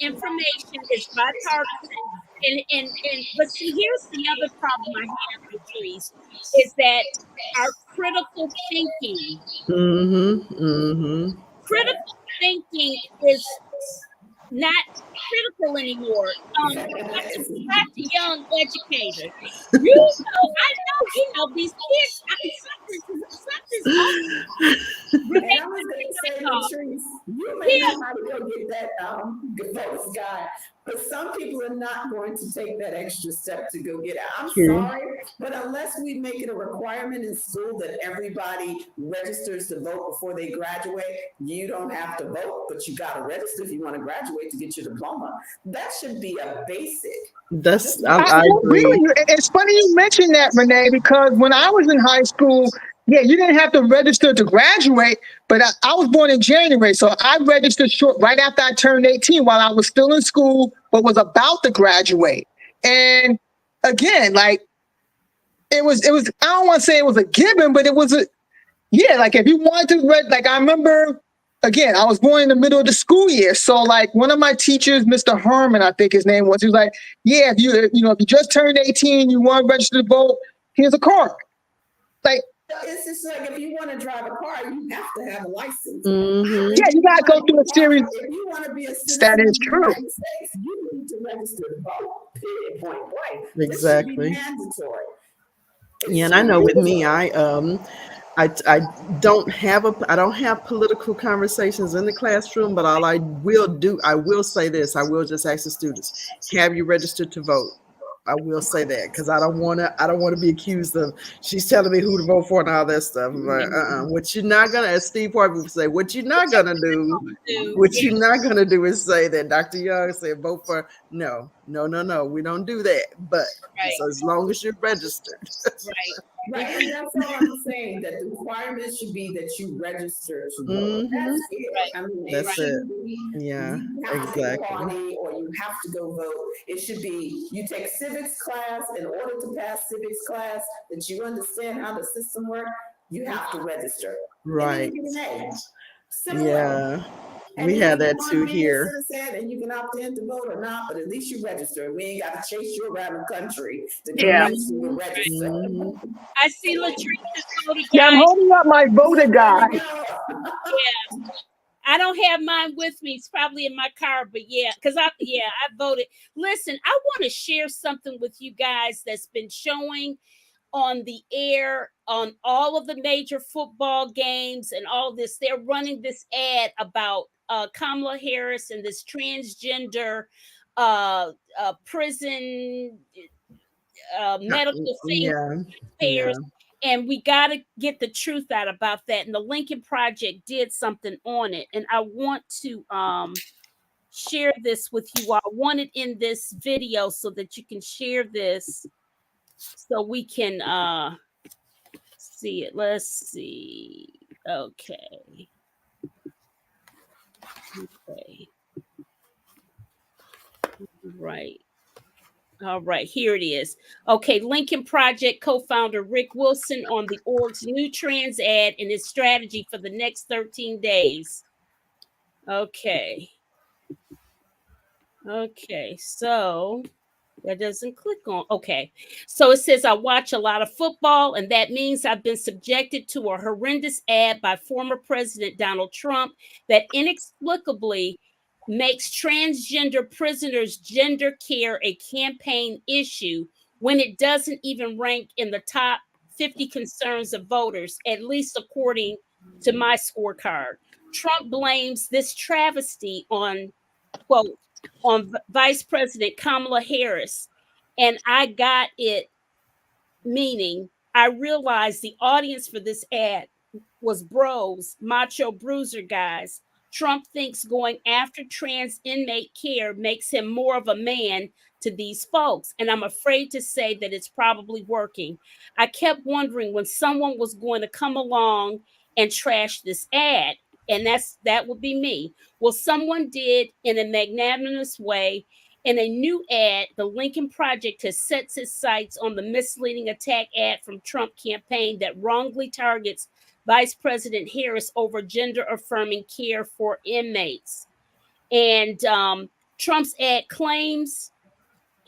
information. Is bipartisan. But see, here's the other problem I have with trees is that our critical thinking. Critical thinking is not critical anymore. Not young educators. I know these kids. Something's And I was going to say Latrice, you may know how to go get that votes guy, but some people are not going to take that extra step to go get it. I'm sorry, but unless we make it a requirement in school that everybody registers to vote before they graduate, you don't have to vote, but you got to register if you want to graduate to get your diploma. That should be a basic. I agree. It's funny you mentioned that, Renee, because when I was in high school, yeah, you didn't have to register to graduate, but I was born in January, so I registered right after I turned 18 while I was still in school, but was about to graduate. And again, like it was, I don't want to say it was a given, but it was like if you wanted to like I remember, again, I was born in the middle of the school year. So like one of my teachers, Mr. Herman, I think his name was, he was like, yeah, if you just turned 18, you want to register to vote, here's a card. Like, it's just like if you want to drive a car, you have to have a license. Mm-hmm. Yeah, you gotta go through a series. If you want to be a citizen That is of the true. United States, you need to register to vote. Period. Point blank. Exactly. This should be mandatory. Yeah, and I know with me, I don't have political conversations in the classroom, but all I will say this: I will just ask the students, have you registered to vote? I will say that because I don't want to be accused of she's telling me who to vote for and all that stuff. I'm like, what you're not gonna, as Steve Harvey would say, what you're not gonna do is say that Dr. Young said vote for no, we don't do that. But so as long as you're registered, right, and that's all I'm saying. That the requirement should be that you register to vote. That's it. I mean, that's it. Yeah, you have to take a party or you have to go vote. It should be you take civics class. In order to pass civics class, that you understand how the system works, you have to register. Right. Simple. And we have that too here. And you can opt in to vote or not, but at least you register. We ain't got to chase you around the country to convince you to register. I see Latrice's voted. Yeah, I'm holding up my voter guide. Yeah. I don't have mine with me. It's probably in my car, but because I voted. Listen, I want to share something with you guys that's been showing on the air on all of the major football games and all this. They're running this ad about Kamala Harris and this transgender prison medical thing. And we got to get the truth out about that. And the Lincoln Project did something on it. And I want to share this with you all. I want it in this video so that you can share this so we can see it. Let's see. Okay. Right. All right, here it is. Okay, Lincoln Project co-founder Rick Wilson on the org's new trans ad and his strategy for the next 13 days. Okay, so that doesn't click on. Okay, so it says I watch a lot of football, and that means I've been subjected to a horrendous ad by former President Donald Trump that inexplicably makes transgender prisoners' gender care a campaign issue when it doesn't even rank in the top 50 concerns of voters, at least according to my scorecard. Trump blames this travesty on, quote, on Vice President Kamala Harris. And I got it, meaning I realized the audience for this ad was bros, macho bruiser guys. Trump thinks going after trans inmate care makes him more of a man to these folks. And I'm afraid to say that it's probably working. I kept wondering when someone was going to come along and trash this ad. And that would be me. Well, someone did in a magnanimous way. In a new ad, the Lincoln Project has set its sights on the misleading attack ad from Trump campaign that wrongly targets Vice President Harris over gender-affirming care for inmates. And Trump's ad claims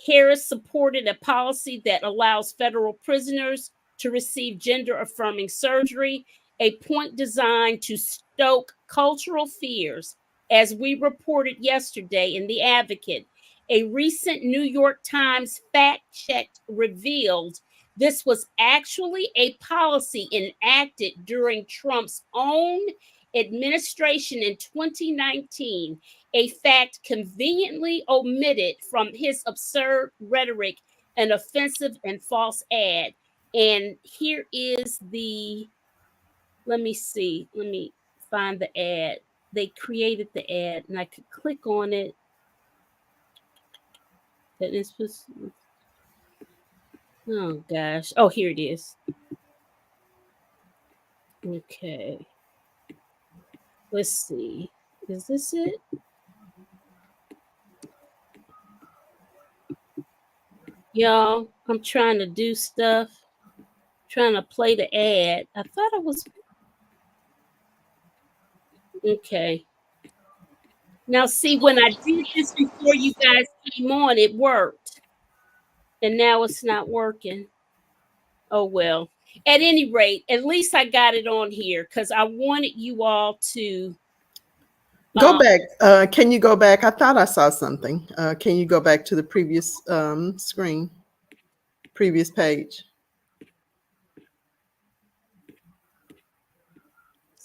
Harris supported a policy that allows federal prisoners to receive gender-affirming surgery, a point designed to stoke cultural fears. As we reported yesterday in The Advocate, a recent New York Times fact check revealed this was actually a policy enacted during Trump's own administration in 2019, a fact conveniently omitted from his absurd rhetoric, an offensive and false ad. And here is the, let me see, let me find the ad. They created the ad and I could click on it. That is just, oh gosh. Oh, here it is. Okay. Let's see. Is this it? Y'all, I'm trying to do stuff. Trying to play the ad. I thought it was okay. Now see, when I did this before you guys came on, it worked. And now it's not working. Oh well. At any rate, at least I got it on here because I wanted you all to go back. Can you go back? I thought I saw something. Can you go back to the previous screen, previous page?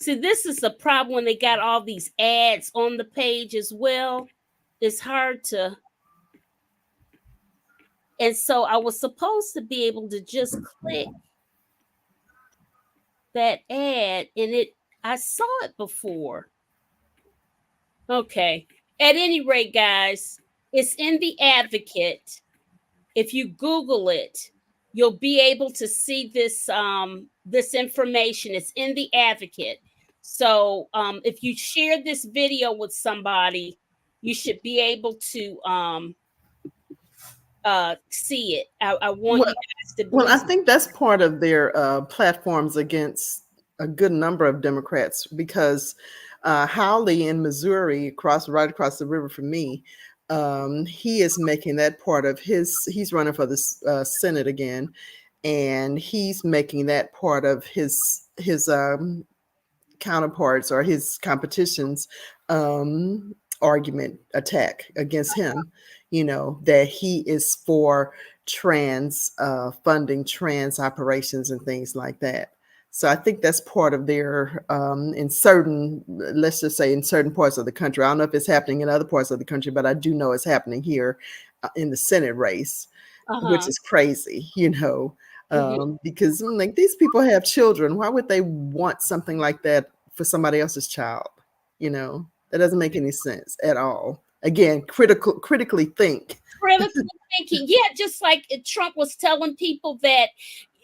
see. This is the problem when they got all these ads on the page as well. It's hard to. And so I was supposed to be able to just click that ad and I saw it before. Okay. At any rate, guys, it's in the Advocate. If you Google it, you'll be able to see this this information. It's in the Advocate. So if you share this video with somebody, you should be able to see it. I want you guys to. Well, I think that's part of their platforms against a good number of Democrats because Howley in Missouri, right across the river from me, he is making that part of his. He's running for the Senate again, and he's making that part of his counterparts or his competition's argument attack against him. You know, that he is for funding trans operations and things like that. So I think that's part of their in certain, let's just say in certain parts of the country. I don't know if it's happening in other parts of the country, but I do know it's happening here in the Senate race, which is crazy, you know, because like these people have children. Why would they want something like that for somebody else's child? You know, that doesn't make any sense at all. Again, critically think. Critically thinking, yeah, just like Trump was telling people that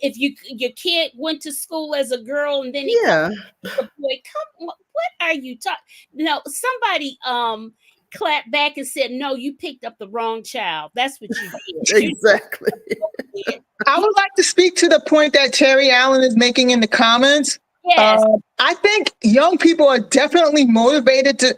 if your kid went to school as a girl and then he comes as a boy, what are you talking? No, somebody clapped back and said, "No, you picked up the wrong child. That's what you did." Exactly. I would like to speak to the point that Terry Allen is making in the comments. Yes. I think young people are definitely motivated to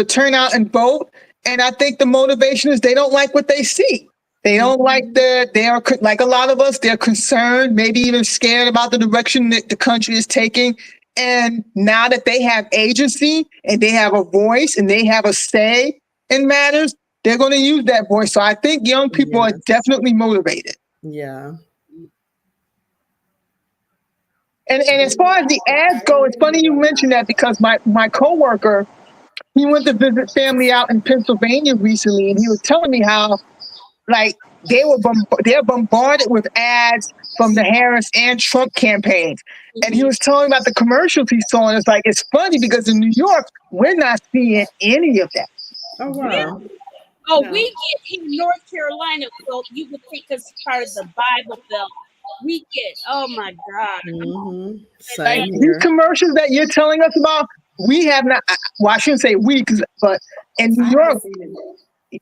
turn out and vote. And I think the motivation is they don't like what they see. They don't like they are like a lot of us, they're concerned, maybe even scared about the direction that the country is taking. And now that they have agency and they have a voice and they have a say in matters, they're going to use that voice. So I think young people are definitely motivated. Yeah. And as far as the ads go, it's funny you mentioned that because my coworker, he went to visit family out in Pennsylvania recently, and he was telling me how, like, they're bombarded with ads from the Harris and Trump campaigns. And he was telling me about the commercials he saw, and it's like, it's funny because in New York, we're not seeing any of that. Oh, wow. Oh, no. We get in North Carolina, well, you would think it's part of the Bible Belt. We get, oh my God. Like, these commercials that you're telling us about, we have not, well, I shouldn't say we, but in New York,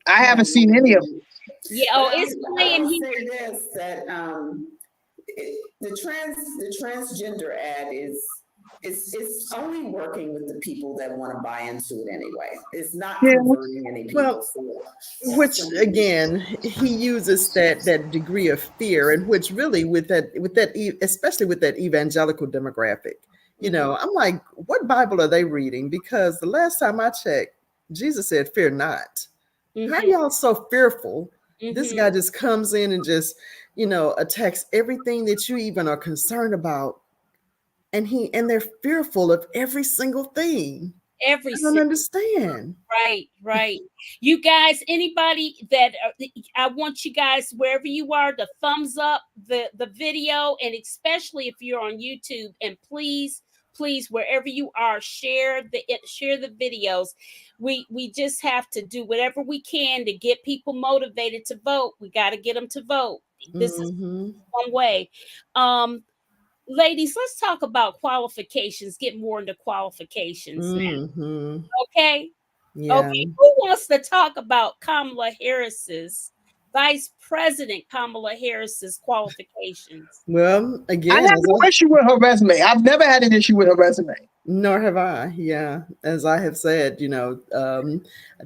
I haven't seen any of them. Yeah, it's playing here. Say this, that the transgender ad it's only working with the people that want to buy into it anyway. It's not converting any people. Well, which again, he uses that degree of fear, and which really with that, especially with that evangelical demographic, you know, I'm like, what Bible are they reading? Because the last time I checked, Jesus said, "Fear not." How are y'all so fearful? This guy just comes in and just, you know, attacks everything that you even are concerned about. and they're fearful of every single thing. Every I don't understand. Right. You guys, anybody that I want you guys, wherever you are, to thumbs up the video, and especially if you're on YouTube, and please, wherever you are, share the videos. We just have to do whatever we can to get people motivated to vote. We got to get them to vote. This is one way. Ladies, let's talk about qualifications. Get more into qualifications now. Okay. Yeah. Okay. Who wants to talk about Vice President Kamala Harris's qualifications? Well, again, I have no issue with her resume. I've never had an issue with her resume. Nor have I. Yeah, as I have said, I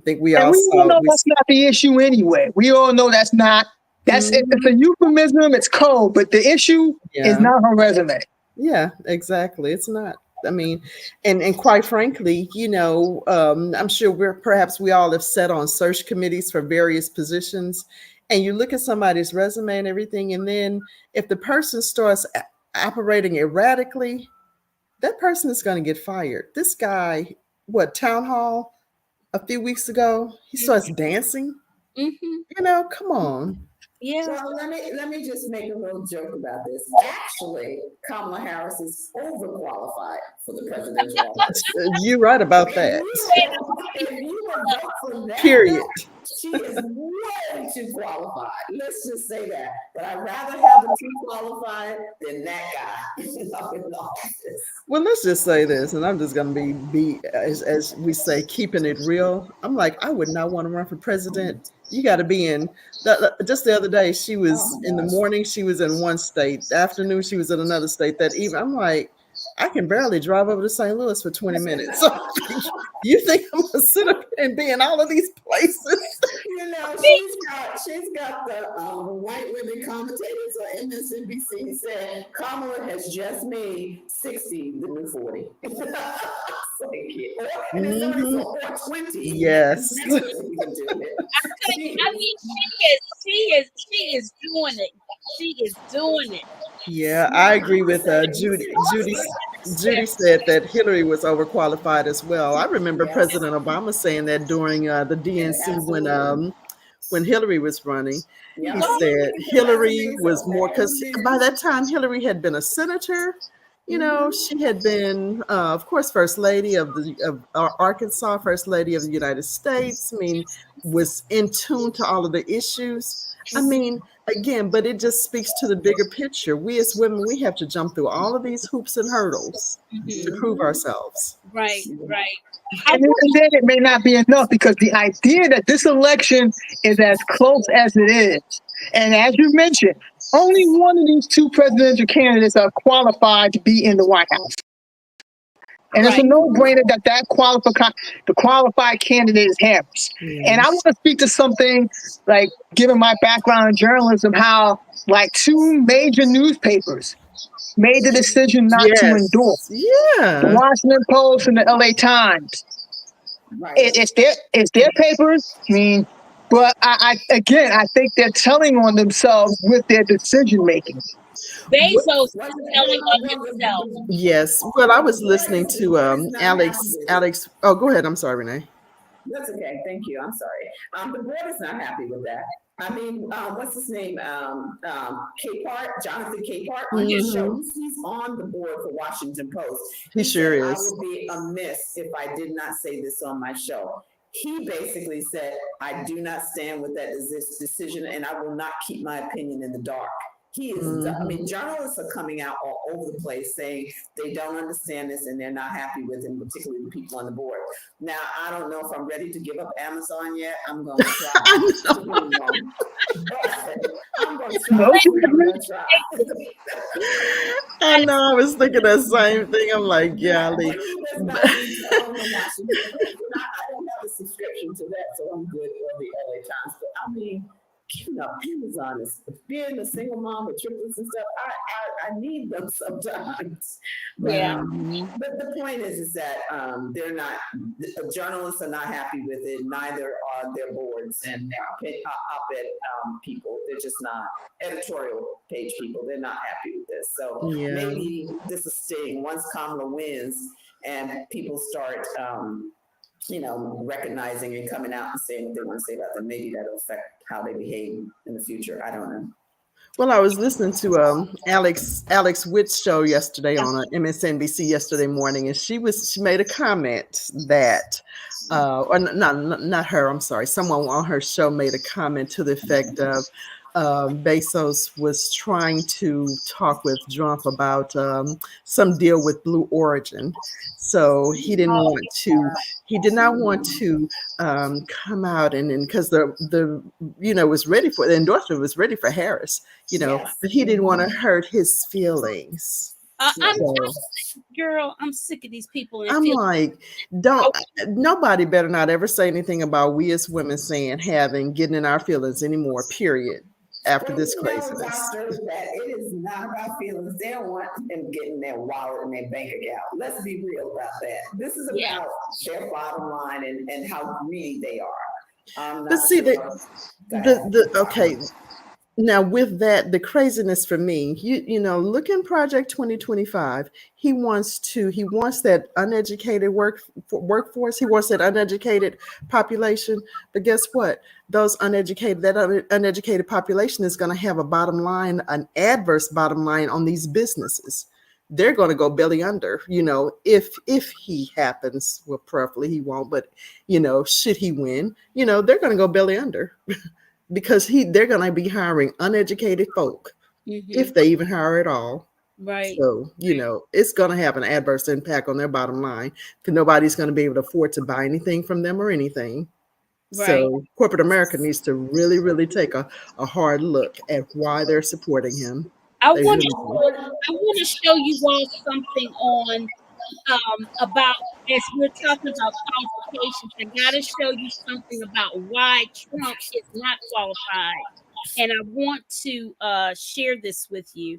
think we all know that's not the issue anyway. We all know that's not. It's a euphemism. It's code, but the issue is not her resume. Yeah, exactly. It's not. I mean, and quite frankly, I'm sure we all have sat on search committees for various positions, and you look at somebody's resume and everything, and then if the person starts operating erratically, that person is going to get fired. This guy, town hall a few weeks ago, he starts dancing. Come on. Yeah. So let me just make a little joke about this. Actually, Kamala Harris is overqualified for the presidential office. You're right about that. If you would vote for that, period. She is way too qualified. Let's just say that. But I'd rather have a too qualified than that guy in office. Well, let's just say this, and I'm just going to be as we say, keeping it real. I'm like, I would not want to run for president. You got to be in. Just the other day, she was in the morning. She was in one state. The afternoon, she was in another state. That even I'm like, I can barely drive over to St. Louis for 20 minutes. So you think I'm gonna sit up and be in all of these places? She's got the white women commentators on MSNBC saying Kamala has just made 60 the new 40. And it's only for 20. Yes. I mean, she is doing it. She is doing it. Yeah, I agree with Judy. Judy said that Hillary was overqualified as well. I remember President Obama saying that during the DNC when Hillary was running. He said Hillary was more, because by that time Hillary had been a senator. She had been, of course, First Lady of Arkansas, First Lady of the United States. I mean, was in tune to all of the issues. I mean, again, but it just speaks to the bigger picture. We as women, we have to jump through all of these hoops and hurdles to prove ourselves. Right. And then it may not be enough, because the idea that this election is as close as it is, and as you mentioned, only one of these two presidential candidates are qualified to be in the White House. And it's a no-brainer that the qualified candidate is Harris. Yes. And I want to speak to something, like, given my background in journalism, how two major newspapers made the decision not to endorse. Yeah. The Washington Post and the LA Times. Right. It's their papers. I mean, but I think they're telling on themselves with their decision making. Bezos is telling on himself. Yes. Well, I was listening to Alex. Oh, go ahead. I'm sorry, Renee. That's okay. Thank you. I'm sorry. The board is not happy with that. I mean, what's his name? Capehart, Jonathan Capehart on his show. He's on the board for Washington Post. He sure is. I would be amiss if I did not say this on my show. He basically said, I do not stand with that decision, and I will not keep my opinion in the dark. He is, I mean, journalists are coming out all over the place saying they don't understand this and they're not happy with him, particularly the people on the board. Now, I don't know if I'm ready to give up Amazon yet. I'm going to try. I'm going to try. I know, I was thinking the same thing. I'm like, golly. I don't have a subscription to that, so I'm good for the LA Times. But I mean, Amazon is being a single mom with triplets and stuff. I need them sometimes. But, but the point is that they're not. The journalists are not happy with it. Neither are their boards and their op-ed people. They're just not editorial page people. They're not happy with this. this. So maybe this is staying once Kamala wins and people start, recognizing and coming out and saying what they want to say about them. Maybe that'll affect how they behave in the future. I don't know. Well, I was listening to Alex Witt's show yesterday on MSNBC yesterday morning, and she made a comment that, or not her, I'm sorry, someone on her show made a comment to the effect of Bezos was trying to talk with Trump about some deal with Blue Origin, so he did not want to come out and because the was ready for the endorsement was ready for Harris. But he didn't want to hurt his feelings. I'm sick of these people. I'm like, nobody better not ever say anything about we as women getting in our feelings anymore, period, after this craziness. It is not about feelings. They don't want them getting their wallet and their bank account. Let's be real about that. This is about their bottom line and how greedy they are. But see, okay. Now, with that, the craziness for me, look in Project 2025. He wants that uneducated workforce. He wants that uneducated population. But guess what? That uneducated population is going to have an adverse bottom line on these businesses. They're going to go belly under, if he happens. Well, preferably he won't, but, should he win, they're going to go belly under. Because they're going to be hiring uneducated folk, if they even hire at all. Right. So, it's going to have an adverse impact on their bottom line because nobody's going to be able to afford to buy anything from them or anything. Right. So corporate America needs to really, really take a hard look at why they're supporting him. I want to show you all something on about, as we're talking about qualifications, I got to show you something about why Trump is not qualified. And I want to share this with you,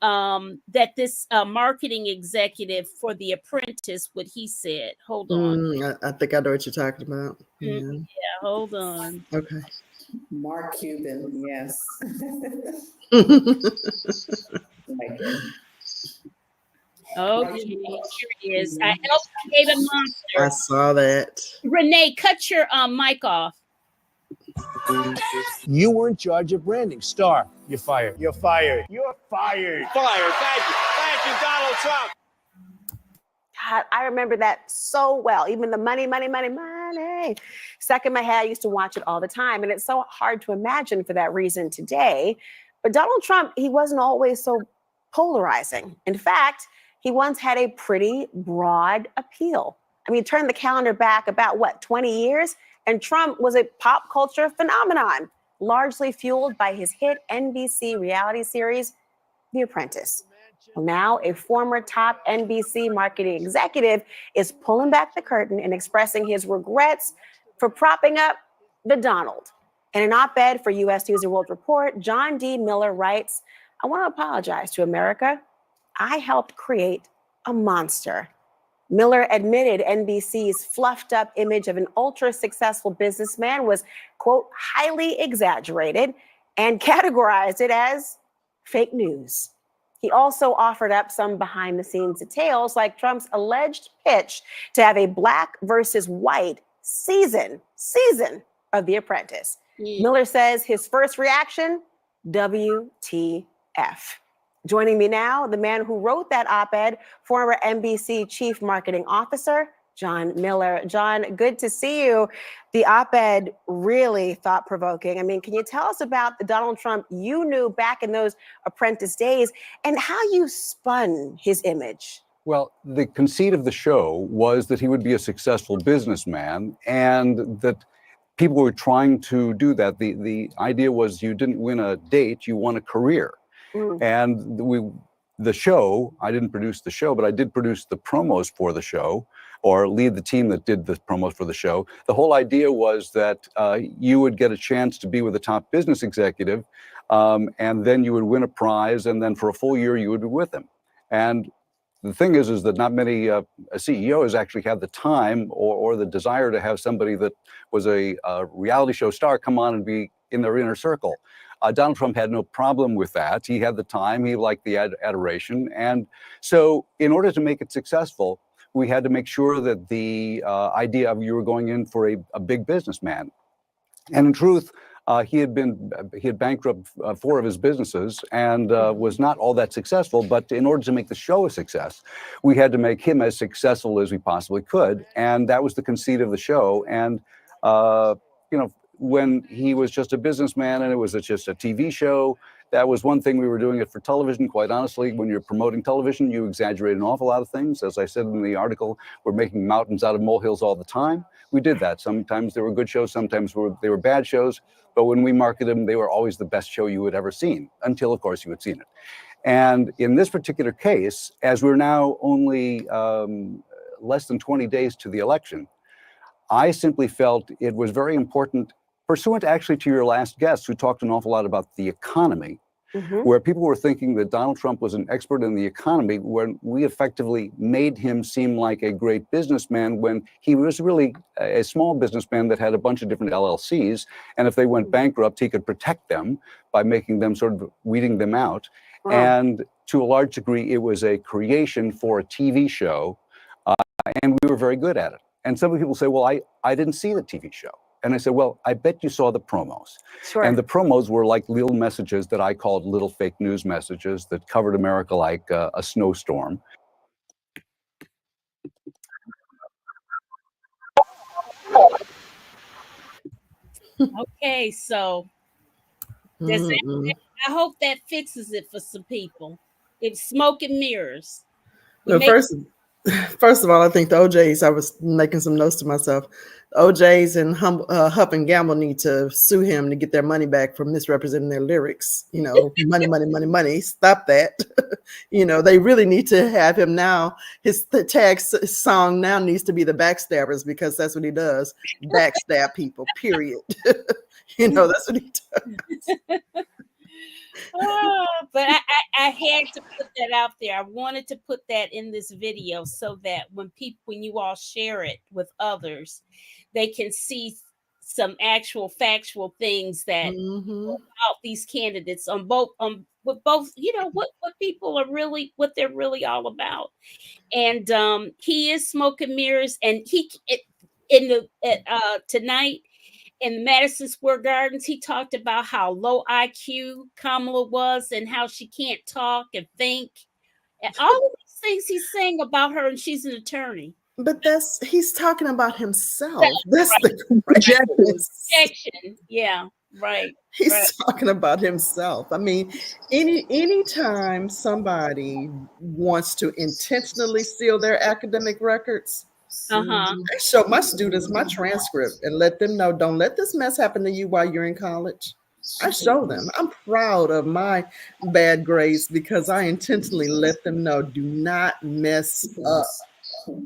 that this marketing executive for The Apprentice, what he said. Hold on. I think I know what you're talking about. Yeah, hold on. Okay. Mark Cuban, yes. Okay, here it is. I helped create a monster. I saw that. Renee, cut your mic off. You were in charge of branding. Star, you're fired. You're fired. You're fired. Fired. Thank you. Thank you, Donald Trump. God, I remember that so well. Even the money. Stuck in my head. I used to watch it all the time. And it's so hard to imagine for that reason today. But Donald Trump, he wasn't always so polarizing. In fact, he once had a pretty broad appeal. I mean, turn the calendar back about 20 years, and Trump was a pop culture phenomenon, largely fueled by his hit NBC reality series, The Apprentice. Now, a former top NBC marketing executive is pulling back the curtain and expressing his regrets for propping up the Donald. In an op-ed for U.S. News & World Report, John D. Miller writes, "I want to apologize to America. I helped create a monster." Miller admitted NBC's fluffed up image of an ultra successful businessman was, quote, highly exaggerated and categorized it as fake news. He also offered up some behind the scenes details like Trump's alleged pitch to have a black versus white season of The Apprentice. Miller says his first reaction, WTF. Joining me now, the man who wrote that op-ed, former NBC chief marketing officer, John Miller. John, good to see you. The op-ed really thought-provoking. I mean, can you tell us about the Donald Trump you knew back in those Apprentice days and how you spun his image? Well, the conceit of the show was that he would be a successful businessman and that people were trying to do that. The idea was you didn't win a date, you won a career. And the show, I didn't produce the show, but I did produce the promos for the show, or lead the team that did the promos for the show. The whole idea was that you would get a chance to be with a top business executive, and then you would win a prize, and then for a full year you would be with him. And the thing is that not many CEOs actually had the time or the desire to have somebody that was a reality show star come on and be in their inner circle. Donald Trump had no problem with that. He had the time, he liked the adoration. And so in order to make it successful, we had to make sure that the idea of you were going in for a big businessman. And in truth, he had bankrupt 4 of his businesses and was not all that successful. But in order to make the show a success, we had to make him as successful as we possibly could, and that was the conceit of the show. And when he was just a businessman and it was just a TV show, that was one thing. We were doing it for television. Quite honestly, when you're promoting television, you exaggerate an awful lot of things. As I said in the article, we're making mountains out of molehills all the time. We did that. Sometimes they were good shows, sometimes they were bad shows. But when we marketed them, they were always the best show you had ever seen, until, of course, you had seen it. And in this particular case, as we're now only less than 20 days to the election, I simply felt it was very important, pursuant actually to your last guest, who talked an awful lot about the economy, where people were thinking that Donald Trump was an expert in the economy, when we effectively made him seem like a great businessman when he was really a small businessman that had a bunch of different LLCs. And if they went bankrupt, he could protect them by making them sort of weeding them out. Wow. And to a large degree, it was a creation for a TV show. And we were very good at it. And some people say, well, I didn't see the TV show. And I said, well, I bet you saw the promos. Sure. And the promos were like little messages that I called little fake news messages that covered America like a snowstorm. Okay, so I hope that fixes it for some people. It's smoke and mirrors. Well, first of all, I think the OJs, I was making some notes to myself, OJs and Huff and Gamble need to sue him to get their money back for misrepresenting their lyrics. Money, money, money, money. Stop that. They really need to have him now. His tag song now needs to be the Backstabbers, because that's what he does. Backstab people, period. That's what he does. But I had to put that out there. I wanted to put that in this video so that when you all share it with others, they can see some actual factual things that about these candidates on both with both, what people are really, what they're really all about. And he is smoke and mirrors, and tonight in Madison Square Gardens, he talked about how low IQ Kamala was and how she can't talk and think. And all of these things he's saying about her, and she's an attorney. But he's talking about himself. That's right. The projection. Yeah, right. He's talking about himself. I mean, anytime somebody wants to intentionally steal their academic records, I show my students my transcript and let them know, don't let this mess happen to you while you're in college. I show them. I'm proud of my bad grades because I intentionally let them know, do not mess up.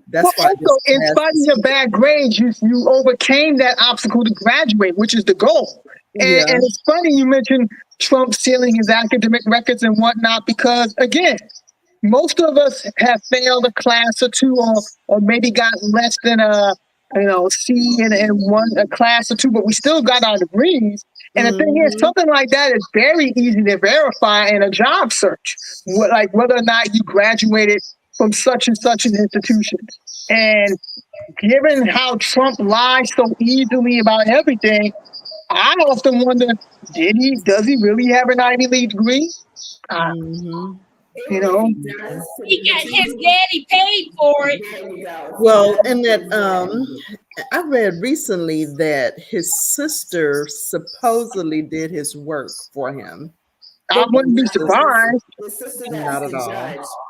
That's why. Also, in spite of your bad grades, you overcame that obstacle to graduate, which is the goal. And it's funny you mentioned Trump stealing his academic records and whatnot, because again, most of us have failed a class or two, or maybe got less than a C in a class or two, but we still got our degrees. And the thing is, something like that is very easy to verify in a job search, like whether or not you graduated from such and such an institution. And given how Trump lies so easily about everything, I often wonder, does he really have an Ivy League degree? He got his daddy paid for it. Well, and that I read recently that his sister supposedly did his work for him. I wouldn't be surprised. Not at all.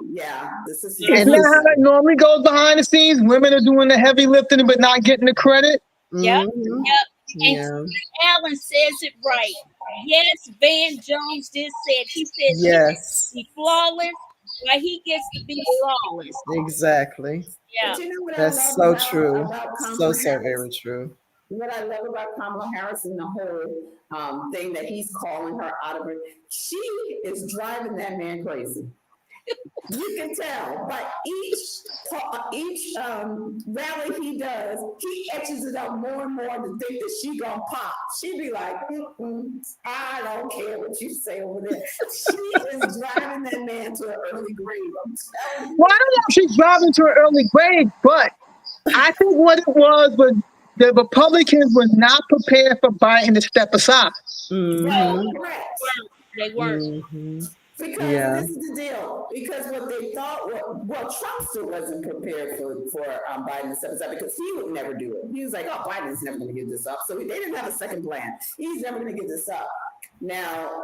Yeah, Isn't that how that normally goes behind the scenes? Women are doing the heavy lifting but not getting the credit. Yep. And Alan says it right. Yes, Van Jones did say he said yes, he flawless, but he gets to be flawless. Exactly. Yeah, that's so true. So very true. What I love about Kamala Harris and the whole thing that he's calling her out of it, she is driving that man crazy. You can tell, but each rally he does, he etches it up more and more to think that she gonna pop. She be like, I don't care what you say over there. She is driving that man to an early grave. I'm telling you. Well, I don't know if she's driving to an early grave, but I think what it was the Republicans were not prepared for Biden to step aside. Mhm. Correct. They weren't. Mhm. Because Yeah. this is the deal. Because what they thought, well, Trump still wasn't prepared for Biden to step aside because he would never do it. He was like, oh, Biden's never going to give this up. So they didn't have a second plan. He's never going to give this up. Now,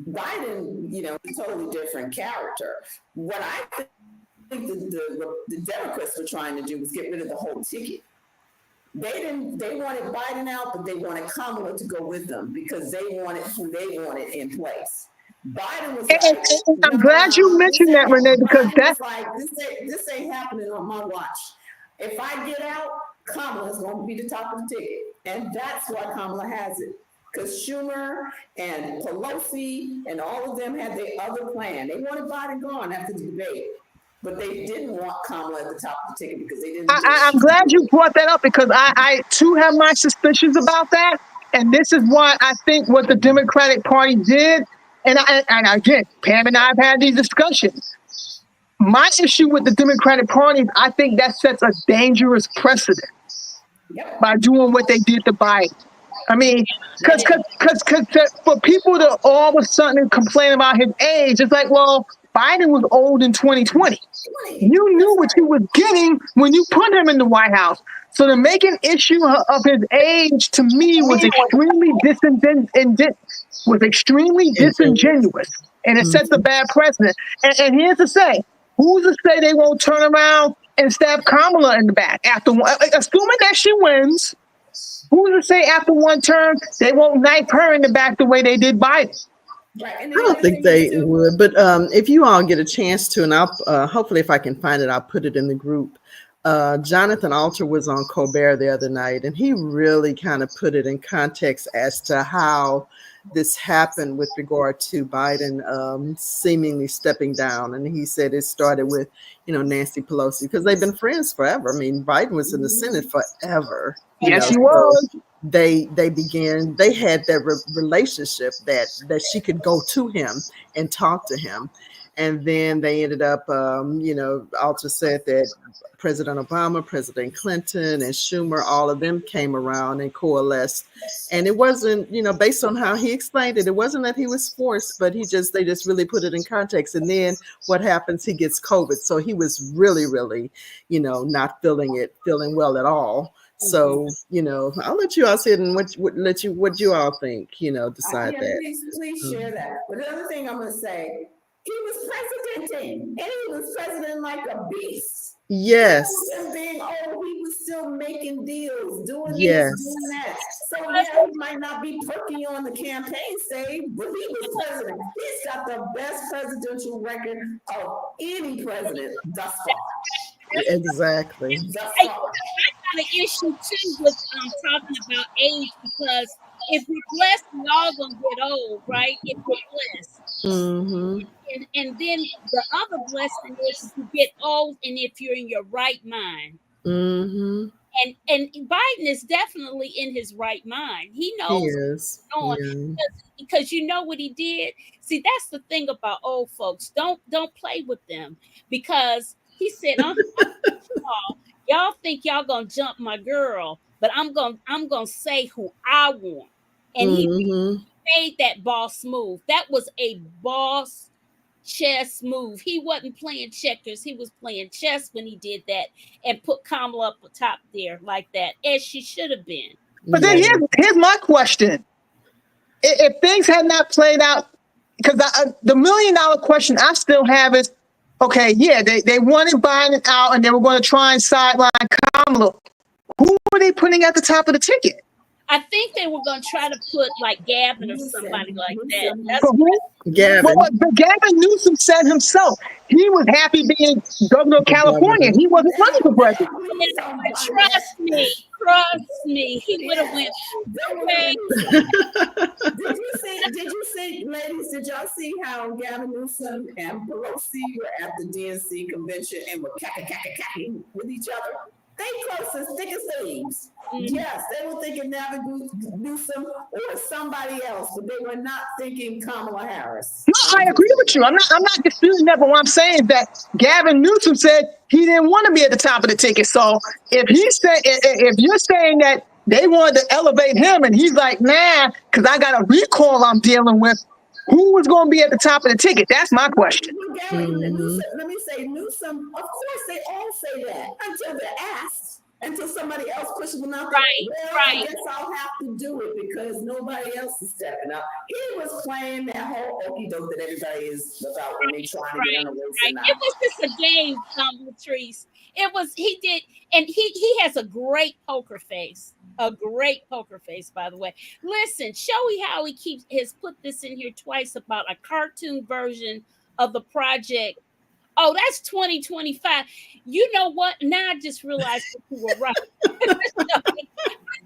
Biden, you know, is a totally different character. What I think the Democrats were trying to do was get rid of the whole ticket. They wanted Biden out, but they wanted Kamala to go with them because they wanted who they wanted in place. Biden was like, And I'm glad you mentioned that, Renee, because Biden was like, this ain't happening on my watch. If I get out, Kamala's going to be the top of the ticket. And that's why Kamala has it. Because Schumer and Pelosi and all of them had their other plan. They wanted Biden gone after the debate. But they didn't want Kamala at the top of the ticket because they didn't. I'm glad you brought that up because I too have my suspicions about that. And this is why I think what the Democratic Party did, and again, Pam and I have had these discussions. My issue with the Democratic Party is I think that sets a dangerous precedent by doing what they did to Biden. I mean, because for people to all of a sudden complain about his age, it's like, well, Biden was old in 2020. You knew what you were getting when you put him in the White House. So to make an issue of his age to me was extremely disingenuous, and it sets a bad precedent. And here's the say: who's to say they won't turn around and stab Kamala in the back after one? Assuming that she wins, who's to say after one term they won't knife her in the back the way they did Biden? I don't think they would, but if you all get a chance to, and I'll hopefully if I can find it, I'll put it in the group. Jonathan Alter was on Colbert the other night, and he really kind of put it in context as to how this happened with regard to Biden seemingly stepping down. And he said it started with, Nancy Pelosi, because they've been friends forever. I mean, Biden was in the Senate forever. Yes, he was. They had that relationship that she could go to him and talk to him. And then they ended up, Alter said that President Obama, President Clinton, and Schumer, all of them came around and coalesced. And it wasn't, based on how he explained it, it wasn't that he was forced, but they just really put it in context. And then what happens? He gets COVID. So he was really, really, not feeling well at all. So, I'll let you all sit and what you all think, decide that. Please share that. But the other thing I'm going to say, he was presidenting, and he was president like a beast. Yes. And being old, he was still making deals, doing yes. this, doing that. So yeah, he might not be perky on the campaign stage, but he was president. He's got the best presidential record of any president thus far. Exactly. I got an issue too with talking about age, because if we're blessed, we all gonna get old, right? If we're blessed. Mm-hmm. And then the other blessing is to get old, and if you're in your right mind. Mm-hmm. And Biden is definitely in his right mind. He knows what's going on, because you know what he did. See, that's the thing about old folks. Don't play with them, because he said, y'all think y'all gonna jump my girl, but I'm gonna say who I want. And he made that boss move. That was a boss chess move. He wasn't playing checkers. He was playing chess when he did that and put Kamala up top there like that, as she should have been. But then here's my question. If things had not played out, because the $1 million question I still have is, okay, yeah, they wanted Biden out and they were going to try and sideline Kamala. Who were they putting at the top of the ticket? I think they were going to try to put like Gavin or somebody like that. Gavin. Well, but Gavin Newsom said himself he was happy being governor of California. He wasn't running for president. Trust me, Trust me, he would have went. Okay. Did you see, ladies? Did y'all see how Gavin Newsom and Pelosi were at the DNC convention and were cacking with each other? They close as thick as thieves. Yes, they were thinking Gavin Newsom or somebody else, but they were not thinking Kamala Harris. No, I agree with you. I'm not disputing that, but what I'm saying is that Gavin Newsom said he didn't want to be at the top of the ticket. So if you're saying that they wanted to elevate him and he's like, nah, because I got a recall I'm dealing with, who was going to be at the top of the ticket? That's my question. Newsom, let me say, Newsom, of course they all say that until they're asked, until somebody else pushes them out there. I guess I'll have to do it because nobody else is stepping up. He was playing that whole okie doke that everybody is about when they're trying to get on the race. It was just a game, Latrice. It was, he did, and he has a great poker face. A great poker face, by the way. Listen, Showy Howie has put this in here twice about a cartoon version of the project. Oh, that's 2025. You know what? Now I just realized that you were right. I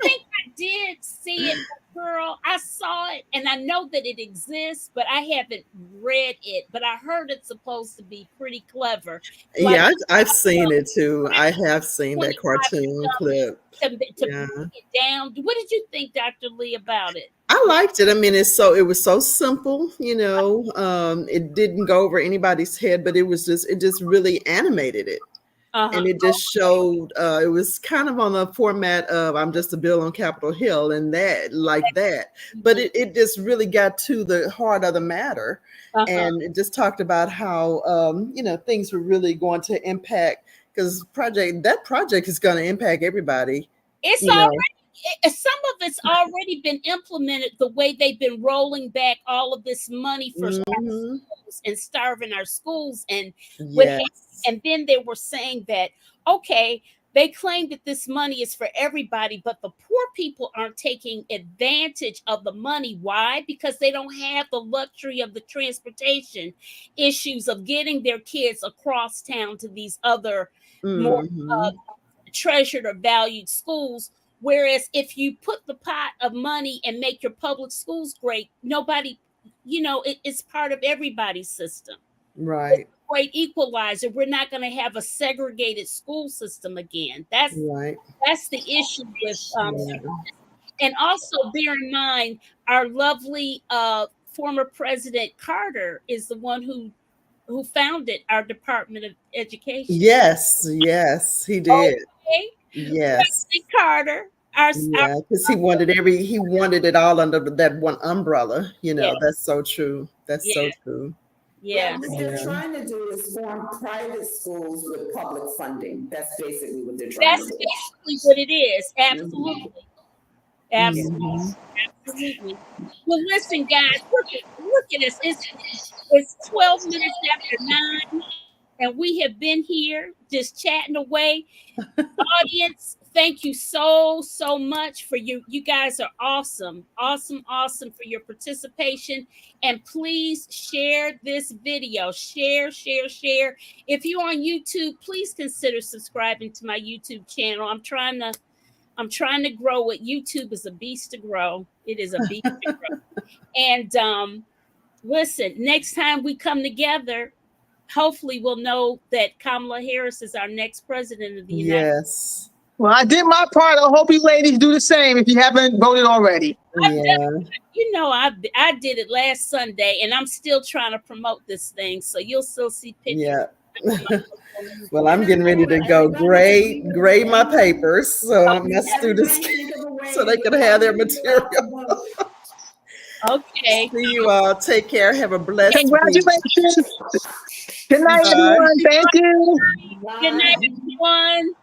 think I did see it, girl. I saw it, and I know that it exists, but I haven't read it. But I heard it's supposed to be pretty clever. Yeah, I've seen it too. I have seen that cartoon clip. To break it down. What did you think, Dr. Lee, about it? I liked it. I mean, it was so simple, you know. It didn't go over anybody's head, but it just really animated it. And it just showed, it was kind of on the format of I'm just a bill on Capitol Hill and that. But it just really got to the heart of the matter. And it just talked about how, things were really going to impact, because that project is going to impact everybody. It's already, some of it's already been implemented, the way they've been rolling back all of this money for schools and starving our schools. And and then they were saying that, okay, they claim that this money is for everybody, but the poor people aren't taking advantage of the money. Why? Because they don't have the luxury of the transportation issues of getting their kids across town to these other more treasured or valued schools. Whereas if you put the pot of money and make your public schools great, nobody, it's part of everybody's system. Right. It's a great equalizer. We're not going to have a segregated school system again. That's the issue with and also bear in mind our lovely former President Carter is the one who founded our Department of Education. Yes, he did. Okay. Yes. President Carter. Because he wanted it all under that one umbrella. That's so true. That's so true. Yeah. What they're trying to do is form private schools with public funding. That's basically what they're trying to do. That's basically what it is. Absolutely. Absolutely. Well, listen, guys, look at us. It's 12 minutes after 9, and we have been here just chatting away. Audience, thank you so much for you. You guys are awesome for your participation. And please share this video. Share. If you're on YouTube, please consider subscribing to my YouTube channel. I'm trying to grow it. YouTube is a beast to grow. It is a beast to grow. And listen, next time we come together, hopefully we'll know that Kamala Harris is our next president of the United States. Well, I did my part. I hope you ladies do the same if you haven't voted already. I did it last Sunday, and I'm still trying to promote this thing. So you'll still see pictures. Yeah. Well, I'm getting ready to go grade my papers, so my students so they can have their material. Okay. See you all. Take care. Have a blessed Congratulations. Good night, everyone. Thank you. Good night, everyone.